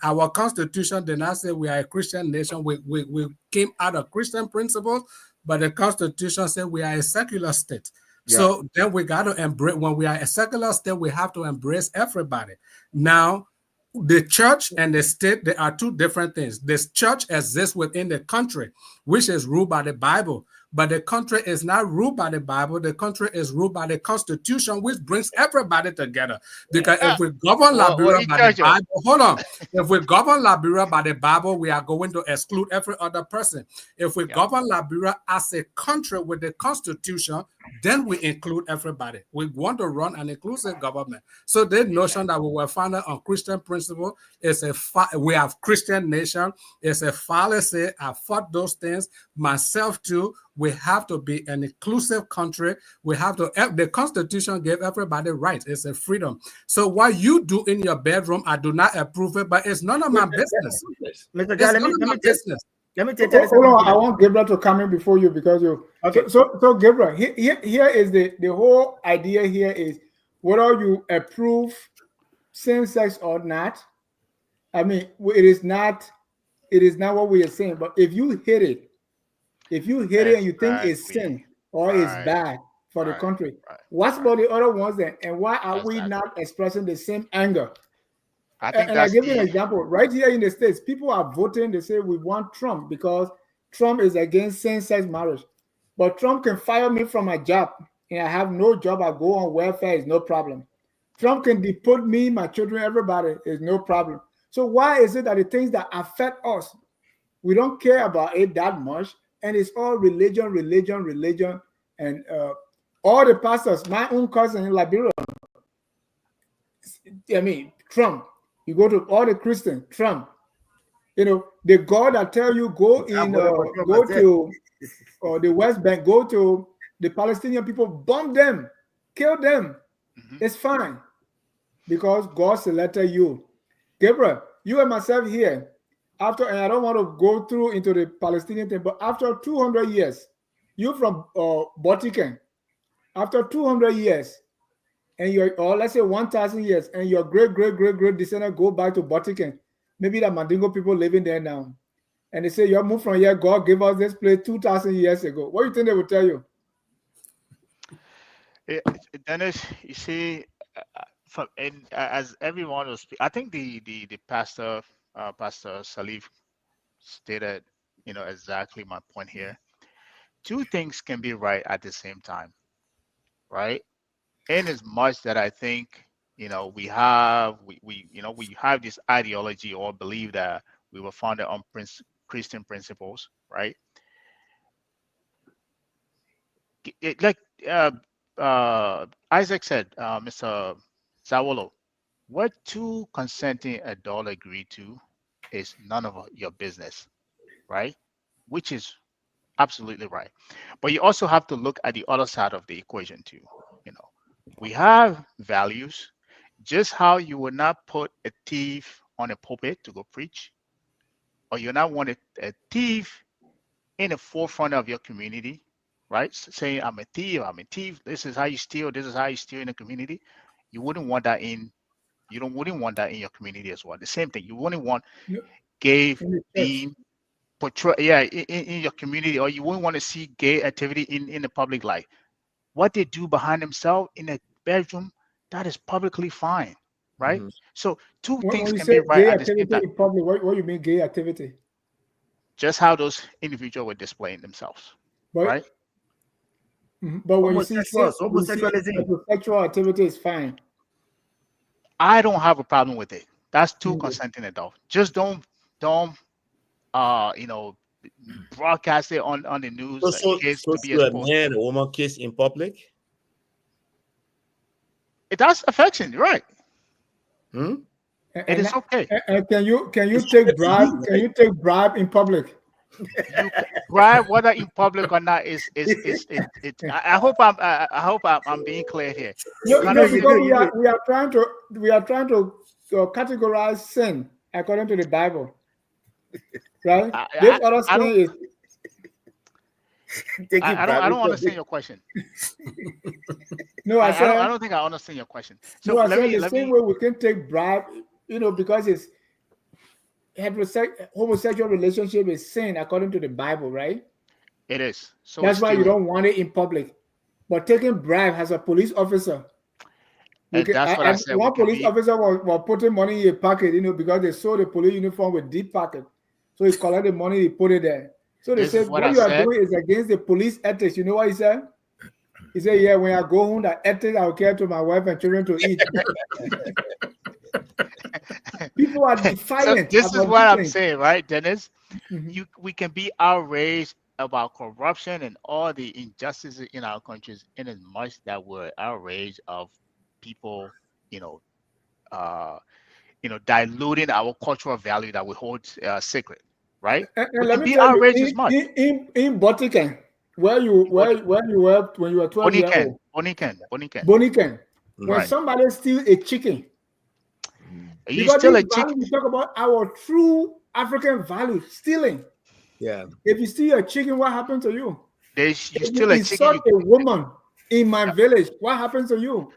our constitution did not say we are a Christian nation. We came out of Christian principles, but the constitution said we are a secular state. Yeah. So then we got to embrace, when we are a secular state, we have to embrace everybody. Now, the church and the state, they are two different things. This church exists within the country, which is ruled by the Bible. But the country is not ruled by the Bible. The country is ruled by the Constitution, which brings everybody together. Because if we govern Liberia by the Bible, hold on. If we govern Liberia by the Bible, we are going to exclude every other person. If we govern Liberia as a country with the Constitution, then we include everybody. We want to run an inclusive government. So the notion that we were founded on Christian principle is we have Christian nation. It's a fallacy. I fought those things myself too. We have to be an inclusive country. We have to, the Constitution gave everybody rights. It's a freedom. So what you do in your bedroom, I do not approve it, but it's none of my business. Mr. Guy, let me take hold on. I want Gabriel to come in before you because you. Okay. So Gabriel, here is the whole idea. Here is whether you approve same sex or not. I mean, it is not what we are saying. But if you hit it, and you think it's sin or it's bad for the country, what's about the other ones then? And why are we not expressing the same anger? I give you an example. Right here in the States, people are voting. They say we want Trump because Trump is against same-sex marriage. But Trump can fire me from my job and I have no job. I go on welfare. It's no problem. Trump can deport me, my children, everybody. It's no problem. So why is it that the things that affect us, we don't care about it that much? And it's all religion. And all the pastors, my own cousin in Liberia, I mean, Trump. You go to all the Christians, Trump. You know, the God that tell you go to the West Bank, go to the Palestinian people, bomb them, kill them. It's fine because God selected you. Gabriel, you and myself here, and I don't want to go through into the Palestinian thing, but after 200 years, you from Botiken, after 200 years, and or let's say 1,000 years, and your great descendant go back to Botiken, maybe the Mandingo people living there now, and they say you moved from here, God gave us this place 2,000 years ago. What do you think they will tell you? Dennis, you see, as everyone was, I think the pastor Salif stated, exactly my point here. Two things can be right at the same time, right? In as much that I think, we have this ideology or believe that we were founded on Christian principles, right? Like Isaac said, Mr. Zawolo, what two consenting adults agree to is none of your business, right? Which is absolutely right. But you also have to look at the other side of the equation too. We have values, just how you would not put a thief on a pulpit to go preach, or you not want a thief in the forefront of your community, right? Saying, I'm a thief, this is how you steal in the community. You wouldn't want that wouldn't want that in your community as well. The same thing, you wouldn't want gay being portrayed, in your community, or you wouldn't want to see gay activity in the public life. What they do behind themselves in a bedroom, that is publicly fine. right? So two When things you can say be right gay at the same activity time. in public, what do you mean gay activity? Just how those individuals were displaying themselves, But, right? but when you see homosexualism. heterosexual activity is fine. I don't have a problem with it. That's two Okay. consenting adults. Just don't broadcast it on the news So, like kids to be should a exposed. man and a woman kiss in public? It does affection, right? And, It is okay. And can you take bribe? Can you take bribe in public? You can bribe, whether in public or not, is it. I hope I'm being clear here. No, Cannot because say- we are trying to categorize sin according to the Bible, right? This other sin is. I don't understand your question. No, I said I don't think I understand your question. So no, I let said me the same way we can take bribe, because it's homosexual relationship is sin according to the Bible, right? It is. So that's why you stealing. don't want it in public. But taking bribe as a police officer, That's what I said. one police officer was putting money in a pocket, because they saw the police uniform with deep pocket. So he collected the money, he put it there. So they said, what you are doing is against the police ethics. You know what he said? He said, yeah, when I go home, that ethics, I will care to my wife and children to eat. People are defiant. So this is what I'm saying, right, Dennis? We can be outraged about corruption and all the injustices in our countries, in as much that we're outraged of people, diluting our cultural value that we hold sacred, right? And we let can me be tell outraged you, as much. In Botiken, where you were when you were 12 years old. Boniken. When somebody steals a chicken, you steal a chicken. We talk about our true African value, stealing. Yeah. If you steal a chicken, what happened to you? You steal a chicken. A woman in my village, what happens to you?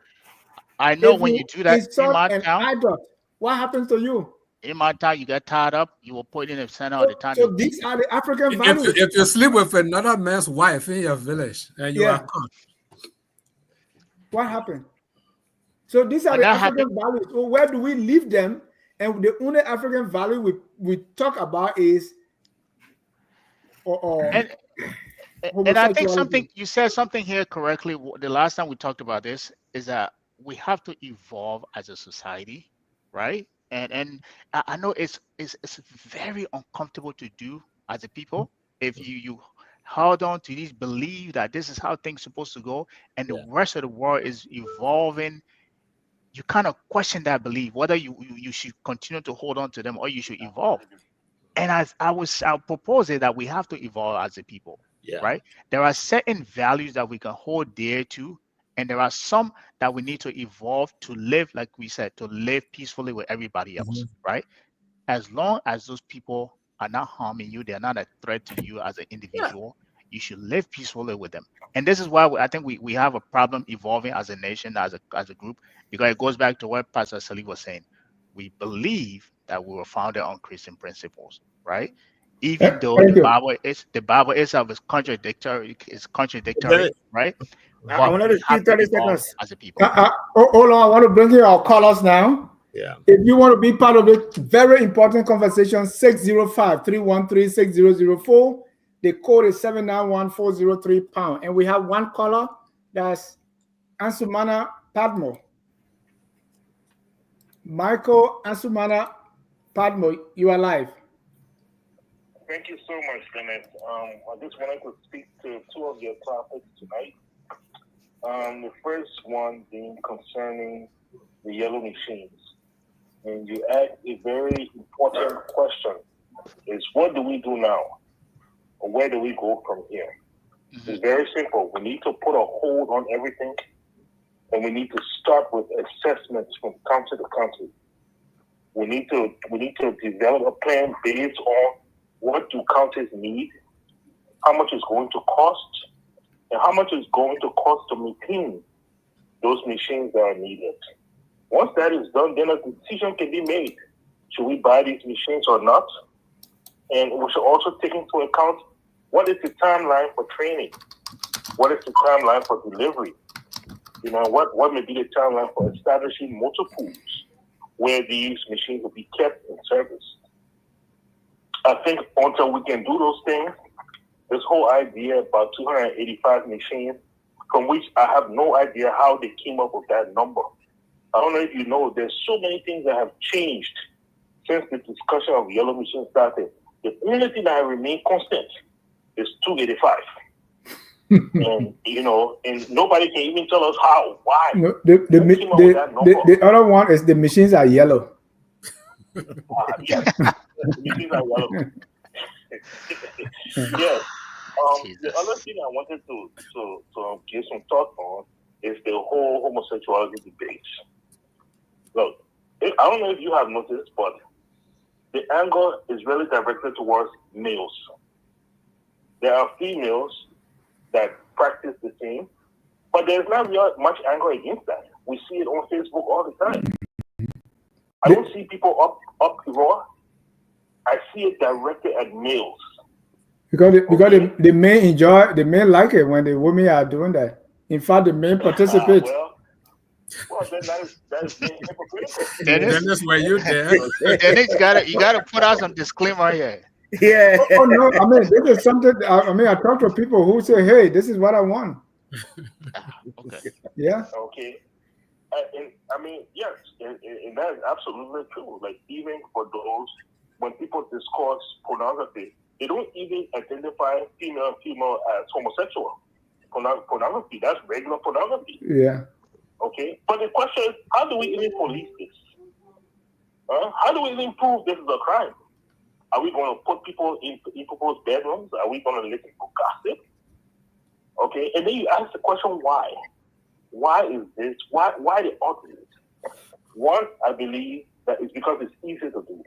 I know when you do that in my town. Idol, what happens to you? In my town, you get tied up. You will put in the center of the town. So these are the African values. If you sleep with another man's wife in your village and you are caught, what happened? So these are the African values. So where do we leave them? And the only African value we talk about is and I think you said something here correctly. The last time we talked about this is that we have to evolve as a society, right? And I know it's very uncomfortable to do as a people if you hold on to these beliefs that this is how things are supposed to go, and the rest of the world is evolving. You kind of question that belief, whether you should continue to hold on to them or you should evolve. And I'll propose it that we have to evolve as a people, right? There are certain values that we can hold dear to, and there are some that we need to evolve to live, like we said, to live peacefully with everybody else, right? As long as those people are not harming you, they're not a threat to you as an individual, you should live peacefully with them. And this is why I think we have a problem evolving as a nation, as a group, because it goes back to what Pastor Salih was saying. We believe that we were founded on Christian principles, right? Even though the Bible itself is contradictory, right? I wanted to speak 30 seconds as a people. Hold on, I want to bring in our callers now. Yeah. If you want to be part of the very important conversation, 605-313-6004. The code is 791-403#. And we have one caller, that's Ansumana Padmo. Michael Ansumana Padmo, you are live. Thank you so much, Dennis. I just wanted to speak to two of your topics tonight. The first one being concerning the yellow machines. And you asked a very important question, is what do we do now? Or where do we go from here? It's very simple. We need to put a hold on everything, and we need to start with assessments from country to country. We need to develop a plan based on what do countries need, how much is going to cost, and how much is going to cost to maintain those machines that are needed. Once that is done, then a decision can be made. Should we buy these machines or not? And we should also take into account what is the timeline for training? What is the timeline for delivery? What may be the timeline for establishing motor pools where these machines will be kept and serviced. I think until we can do those things, this whole idea about 285 machines, from which I have no idea how they came up with that number. I don't know if you know, there's so many things that have changed since the discussion of yellow machines started. The only thing that remained constant is 285. And and nobody can even tell us how, why. No, the other one is the machines are yellow. Yes, the machines are yellow. Yes. The other thing I wanted to give some thought on is the whole homosexuality debate. Look, I don't know if you have noticed, but the anger is really directed towards males. There are females that practice the same, but there's not really much anger against that. We see it on Facebook all the time. I don't see people up raw. I see it directed at males. Because the men like it when the women are doing that. In fact, the men participate. Well, then that is being hypocritical. Dennis, were you there? Dennis, you gotta put out some disclaimer here. Yeah. Oh no, I mean this is something. I talk to people who say, "Hey, this is what I want." Okay. Yeah. Okay. I mean, yes, and that is absolutely true. Like, even for those, when people discuss pornography, they don't even identify female as homosexual. Pornography, that's regular pornography. Yeah. Okay. But the question is, how do we even police this? How do we even prove this is a crime? Are we going to put people in people's bedrooms? Are we going to listen to gossip? Okay. And then you ask the question, why? Why is this? Why the argument? One, I believe that it's because it's easy to do.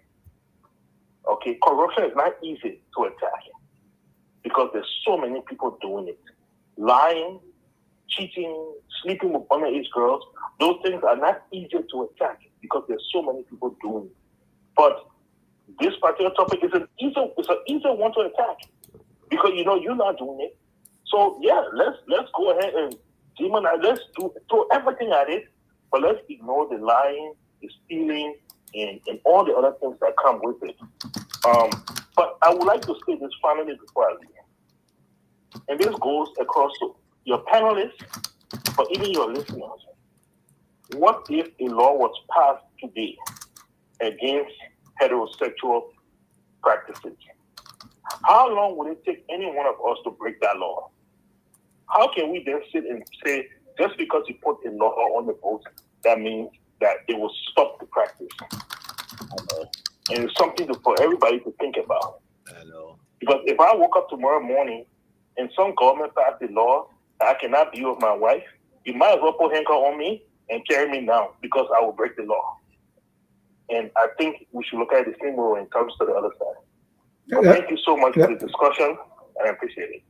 Okay, corruption is not easy to attack because there's so many people doing it. Lying, cheating, sleeping with underage girls, those things are not easy to attack because there's so many people doing it. But this particular topic is an easier one to attack because you're not doing it. So yeah, let's go ahead and demonize. Let's throw everything at it, but let's ignore the lying, the stealing, and all the other things that come with it. But I would like to say this finally before I leave. And this goes across to your panelists, but even your listeners. What if a law was passed today against heterosexual practices? How long would it take any one of us to break that law? How can we then sit and say, just because you put a law on the books, that means that it will stop the practice? And it's something for everybody to think about. I know. Because if I woke up tomorrow morning and some government passed a law that I cannot be with my wife, you might as well put handcuff on me and carry me down because I will break the law. And I think we should look at it the same way when it comes to the other side. Thank you so much for the discussion, and I appreciate it.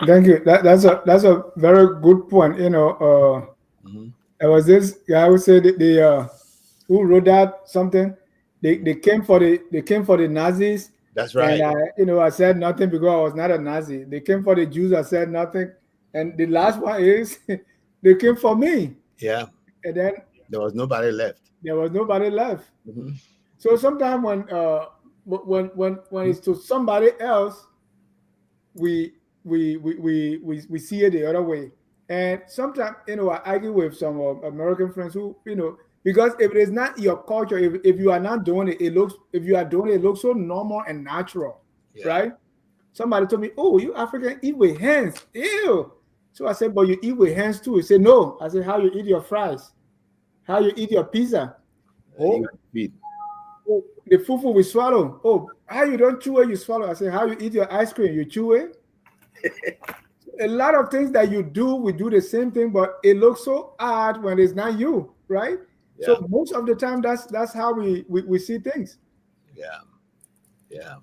Thank you. That's a very good point. There was this guy who said who wrote that something. They came for the Nazis. That's right. And I said nothing because I was not a Nazi. They came for the Jews. I said nothing. And the last one is they came for me. Yeah. And then there was nobody left. Mm-hmm. So sometimes when it's to somebody else, we see it the other way. And sometimes I argue with some American friends who because if it is not your culture, if you are not doing it, it looks so normal and natural, right? Somebody told me, "Oh, you African eat with hands, ew." So I said, "But you eat with hands too." He said, "No." I said, "How you eat your fries? How you eat your pizza?" Oh, the fufu we swallow. Oh, how you don't chew it, you swallow. I said, "How you eat your ice cream? You chew it." A lot of things that you do, we do the same thing, but it looks so odd when it's not you, right? Yeah. So most of the time, that's how we see things. Yeah.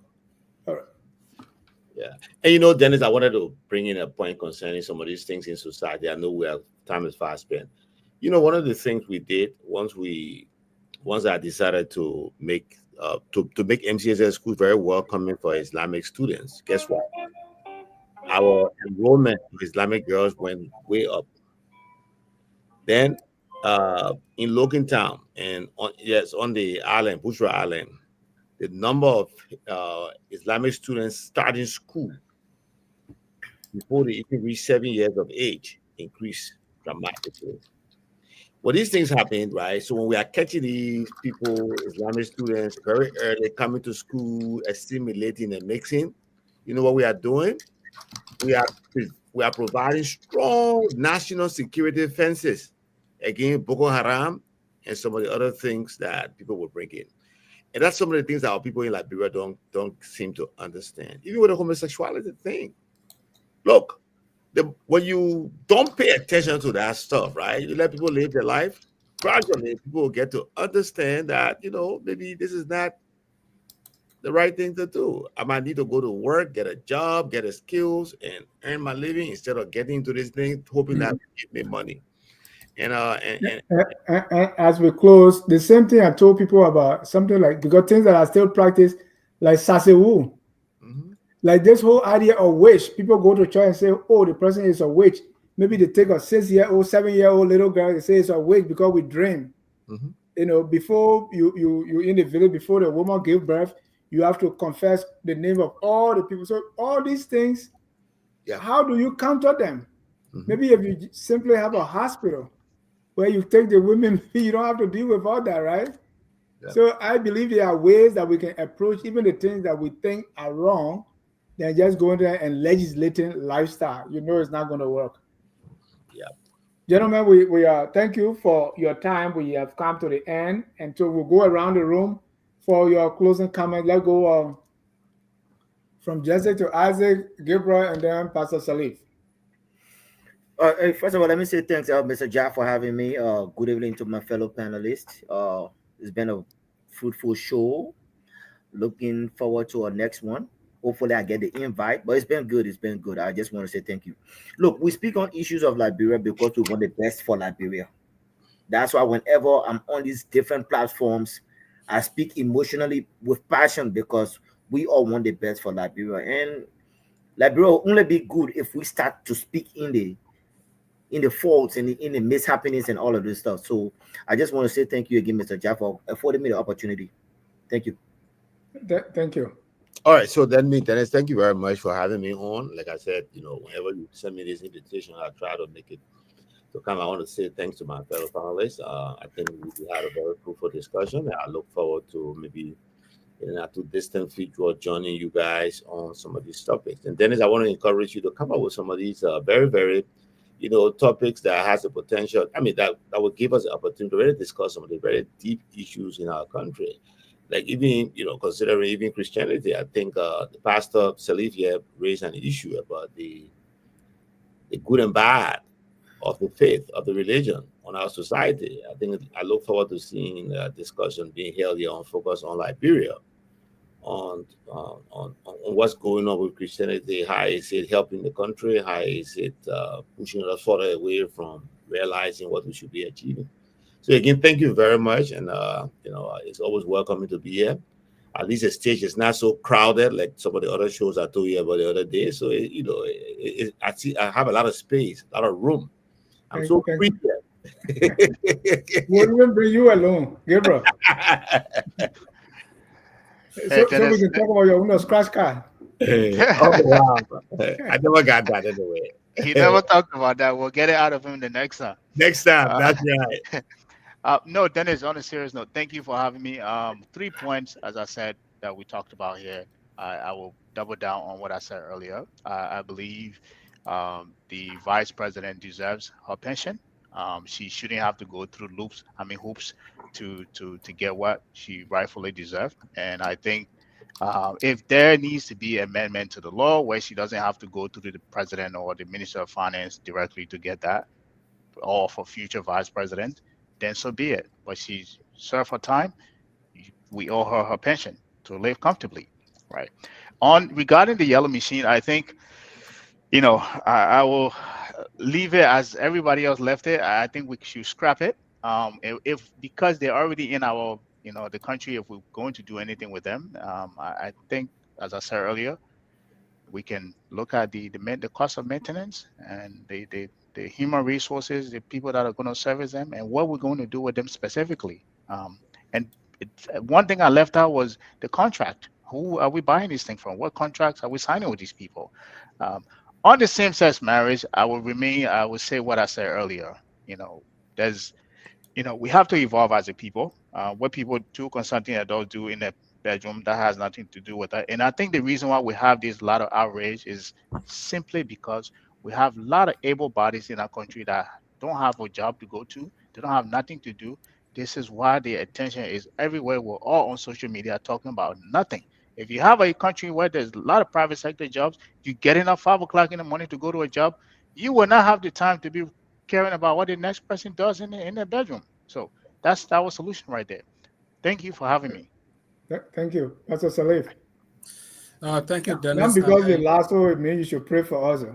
All right. Yeah. And Dennis, I wanted to bring in a point concerning some of these things in society. I know time is fast spent. One of the things we did once I decided to make MCSS school very welcoming for Islamic students, guess what? Our enrollment of Islamic girls went way up. Then in Logan Town and on the island, Bushra Island, the number of Islamic students starting school before they even reach 7 years of age increased dramatically. Well, these things happen, right? So when we are catching these people, Islamic students, very early coming to school, assimilating and mixing, you know what we are doing? We are we are providing strong national security fences against Boko Haram and some of the other things that people will bring in. And that's some of the things that our people in Liberia don't seem to understand. Even with the homosexuality thing. Look, when you don't pay attention to that stuff, right? You let people live their life, gradually people will get to understand that, maybe this is not the right thing to do. I might need to go to work, get a job, get a skills, and earn my living instead of getting into this thing, hoping that will give me money. And as we close, the same thing I told people about something like, because things that I still practice, like sasewu, like this whole idea of witch. People go to church and say, "Oh, the person is a witch." Maybe they take a 6-year-old, 7-year-old little girl. They say it's a witch because we dream. Before you in the village, before the woman give birth, you have to confess the name of all the people. So all these things, how do you counter them? Maybe if you simply have a hospital where you take the women, you don't have to deal with all that, right? So I believe there are ways that we can approach even the things that we think are wrong than just going there and legislating lifestyle. It's not going to work. Gentlemen, we thank you for your time. We have come to the end, and so we'll go around the room for your closing comment. Let's go from Jesse to Isaac, Gabriel, and then Pastor Salif. First of all, let me say thanks, Mr. Jack, for having me. Good evening to my fellow panelists. It's been a fruitful show. Looking forward to our next one. Hopefully, I get the invite, but it's been good. It's been good. I just want to say thank you. Look, we speak on issues of Liberia because we want the best for Liberia. That's why whenever I'm on these different platforms, I speak emotionally with passion because we all want the best for Liberia. And Liberia will only be good if we start to speak in the faults and in the mishappenings and all of this stuff. So I just want to say thank you again, Mr. Jaff, for affording me the opportunity. Thank you. Thank you. All right, so Dennis, thank you very much for having me on. Like I said, whenever you send me this invitation, I try to make it to come. I want to say thanks to my fellow panelists. I think we had a very fruitful discussion, and I look forward to maybe in a not too distant future joining you guys on some of these topics. And Dennis, I want to encourage you to come up with some of these very, very topics that has the potential. I mean, that will give us the opportunity to really discuss some of the very deep issues in our country. Like even, considering even Christianity, I think the pastor Selective raised an issue about the good and bad of the faith, of the religion on our society. I think I look forward to seeing a discussion being held here on Focus on Liberia, on what's going on with Christianity. How is it helping the country? How is it pushing us further away from realizing what we should be achieving? So again, thank you very much, and it's always welcoming to be here. At least the stage is not so crowded like some of the other shows I told you about the other day. So I see I have a lot of space, a lot of room. I'm so free here. We'll even bring you alone, Gabriel. So we can talk about your scratch card. Oh, wow. I never got that anyway. He never talked about that. We'll get it out of him the next time. Next time, that's right. No, Dennis, on a serious note, thank you for having me. 3 points, as I said, that we talked about here. I will double down on what I said earlier. I believe the vice president deserves her pension. She shouldn't have to go through hoops to get what she rightfully deserves. And I think if there needs to be amendment to the law where she doesn't have to go through the president or the minister of finance directly to get that, or for future vice president, then so be it. But she's served her time. We owe her her pension to live comfortably, right? Regarding the yellow machine, I think, I will leave it as everybody else left it. I think we should scrap it. If because they're already in our, the country, if we're going to do anything with them, I think, as I said earlier, We can look at the cost of maintenance and the human resources, the people that are going to service them, and what we're going to do with them specifically. And one thing I left out was the contract. Who are we buying these things from? What contracts are we signing with these people? On the same-sex marriage, I would say what I said earlier. We have to evolve as a people. What people do concerning adults do in the bedroom, that has nothing to do with that. And I think the reason why we have this lot of outrage is simply because we have a lot of able bodies in our country that don't have a job to go to. They don't have nothing to do. This is why the attention is everywhere. We're all on social media talking about nothing. If you have a country where there's a lot of private sector jobs, you get in at 5 o'clock in the morning to go to a job, you will not have the time to be caring about what the next person does in their bedroom. So that's our solution right there. Thank you for having me. Thank you, Pastor Salif. Thank you, Dennis. Not because you last with me, you should pray for us.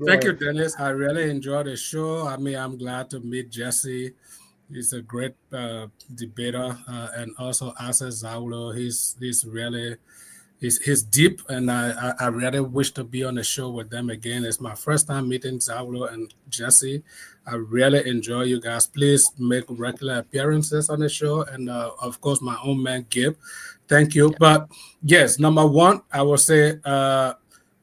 Thank you, Dennis. I really enjoyed the show. I mean, I'm glad to meet Jesse. He's a great debater, and also Asa Zaulo. He's really he's deep, and I really wish to be on the show with them again. It's my first time meeting Zaulo and Jesse. I really enjoy you guys. Please make regular appearances on the show, and of course, my own man Gib. Thank you. But yes, number one, I will say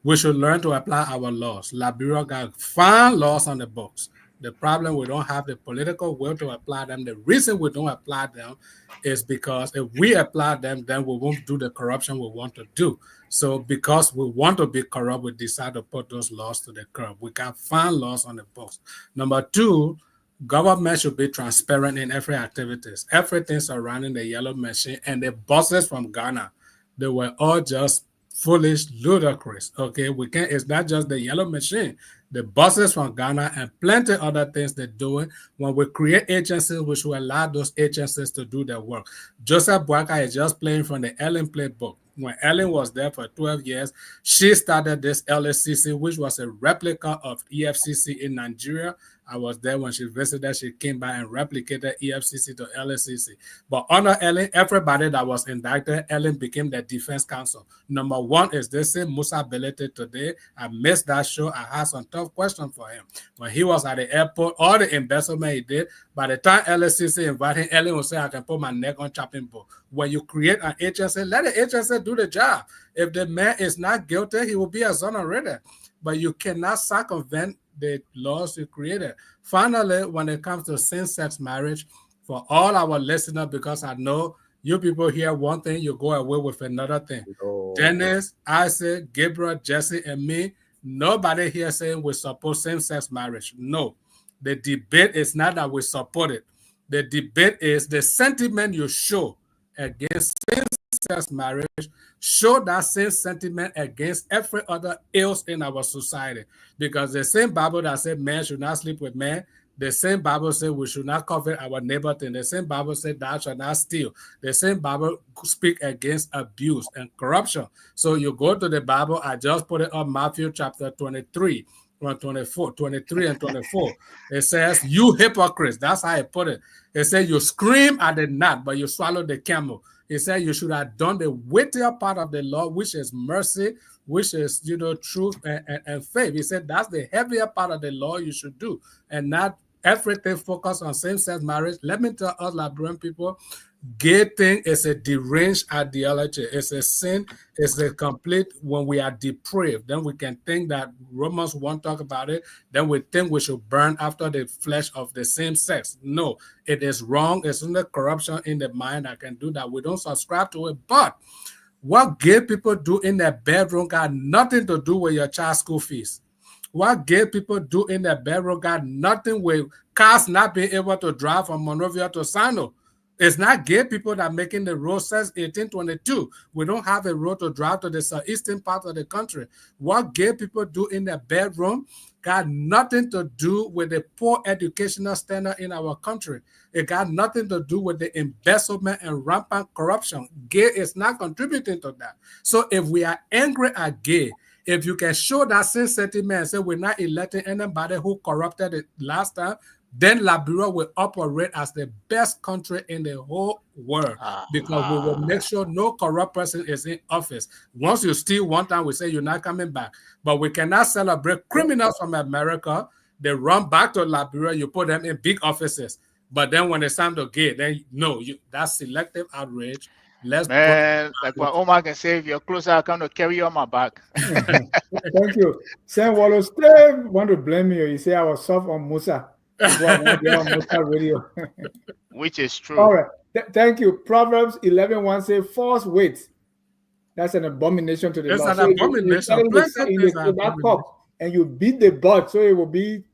we should learn to apply our laws. Liberia got fine laws on the books. The problem, we don't have the political will to apply them. The reason we don't apply them is because if we apply them, then we won't do the corruption we want to do. So because we want to be corrupt, we decide to put those laws to the curb. We got fine laws on the books. Number two, government should be transparent in every activities. Everything surrounding the yellow machine and the bosses from Ghana, they were all just foolish, ludicrous. Okay, it's not just the yellow machine. The bosses from Ghana and plenty other things they're doing. When we create agencies, we should allow those agencies to do their work. Joseph Boakai is just playing from the Ellen playbook. When Ellen was there for 12 years, she started this LSCC, which was a replica of EFCC in Nigeria. I was there when she visited. She came by and replicated EFCC to LSCC. But under Ellen, everybody that was indicted, Ellen became the defense counsel. Number one is this same Musa Belete today. I missed that show. I had some tough questions for him. When he was at the airport, all the embezzlement he did, by the time LSCC invited him, Ellen will say, I can put my neck on chopping board. When you create an agency, let the agency do the job. If the man is not guilty, he will be exonerated. But you cannot circumvent the laws you created. Finally, when it comes to same-sex marriage, for all our listeners, because I know you people hear one thing, you go away with another thing. Oh. Dennis, Isaac, Gabriel, Jesse, and me, nobody here saying we support same-sex marriage. No. The debate is not that we support it. The debate is the sentiment you show against same-sex marriage, show that same sentiment against every other ills in our society. Because the same Bible that said man should not sleep with man, the same Bible said we should not covet our neighbor thing. The same Bible said thou shalt not steal. The same Bible speak against abuse and corruption. So you go to the Bible, I just put it on Matthew chapter 23. 23 and 24. It says, you hypocrites. That's how I put it. It says, you scream at the gnat, but you swallow the camel. It said, you should have done the weightier part of the law, which is mercy, which is, truth and faith. He said, that's the heavier part of the law you should do, and not everything focused on same-sex marriage. Let me tell us, Liberian people, gay thing is a deranged ideology. It's a sin. It's a complete, when we are depraved, then we can think that Romans won't talk about it. Then we think we should burn after the flesh of the same sex. No, it is wrong. It's only corruption in the mind that can do that. We don't subscribe to it. But what gay people do in their bedroom got nothing to do with your child's school fees. What gay people do in their bedroom got nothing with cars not being able to drive from Monrovia to Sano. It's not gay people that are making the road since 1822. We don't have a road to drive to the southeastern part of the country. What gay people do in their bedroom got nothing to do with the poor educational standard in our country. It got nothing to do with the embezzlement and rampant corruption. Gay is not contributing to that. So if we are angry at gay, if you can show that same sentiment and say we're not electing anybody who corrupted it last time, then Liberia will operate as the best country in the whole world because we will make sure no corrupt person is in office. Once you steal one time, we say you're not coming back. But we cannot celebrate criminals from America. They run back to Liberia, you put them in big offices. But then when it's time to get, then no, that's selective outrage. Man, like what Omar can say, if you're closer, I come to carry you on my back. Thank you. Sam Wallace still want to blame me. You say I was soft on Musa. On Musa radio. Which is true. All right. Thank you. Proverbs 11:1 say false weight. That's an abomination to the law. It's an abomination. In that cup and you beat the butt, so it will be.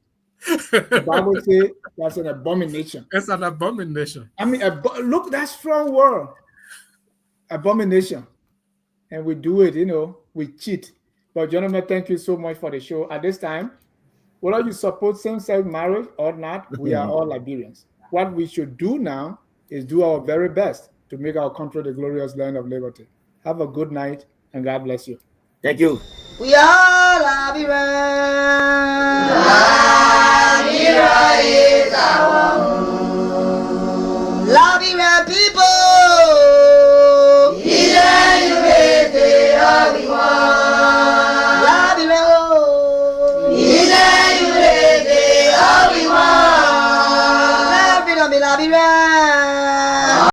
The Bible says that's an abomination. It's an abomination. I mean, look, that strong word. Abomination. And we do it, we cheat. But gentlemen, thank you so much for the show. At this time, whether you support same-sex marriage or not, we are all Liberians. What we should do now is do our very best to make our country the glorious land of liberty. Have a good night, and God bless you. Thank you. We are Liberians. Liberia is our home. Liberian people. Liberia.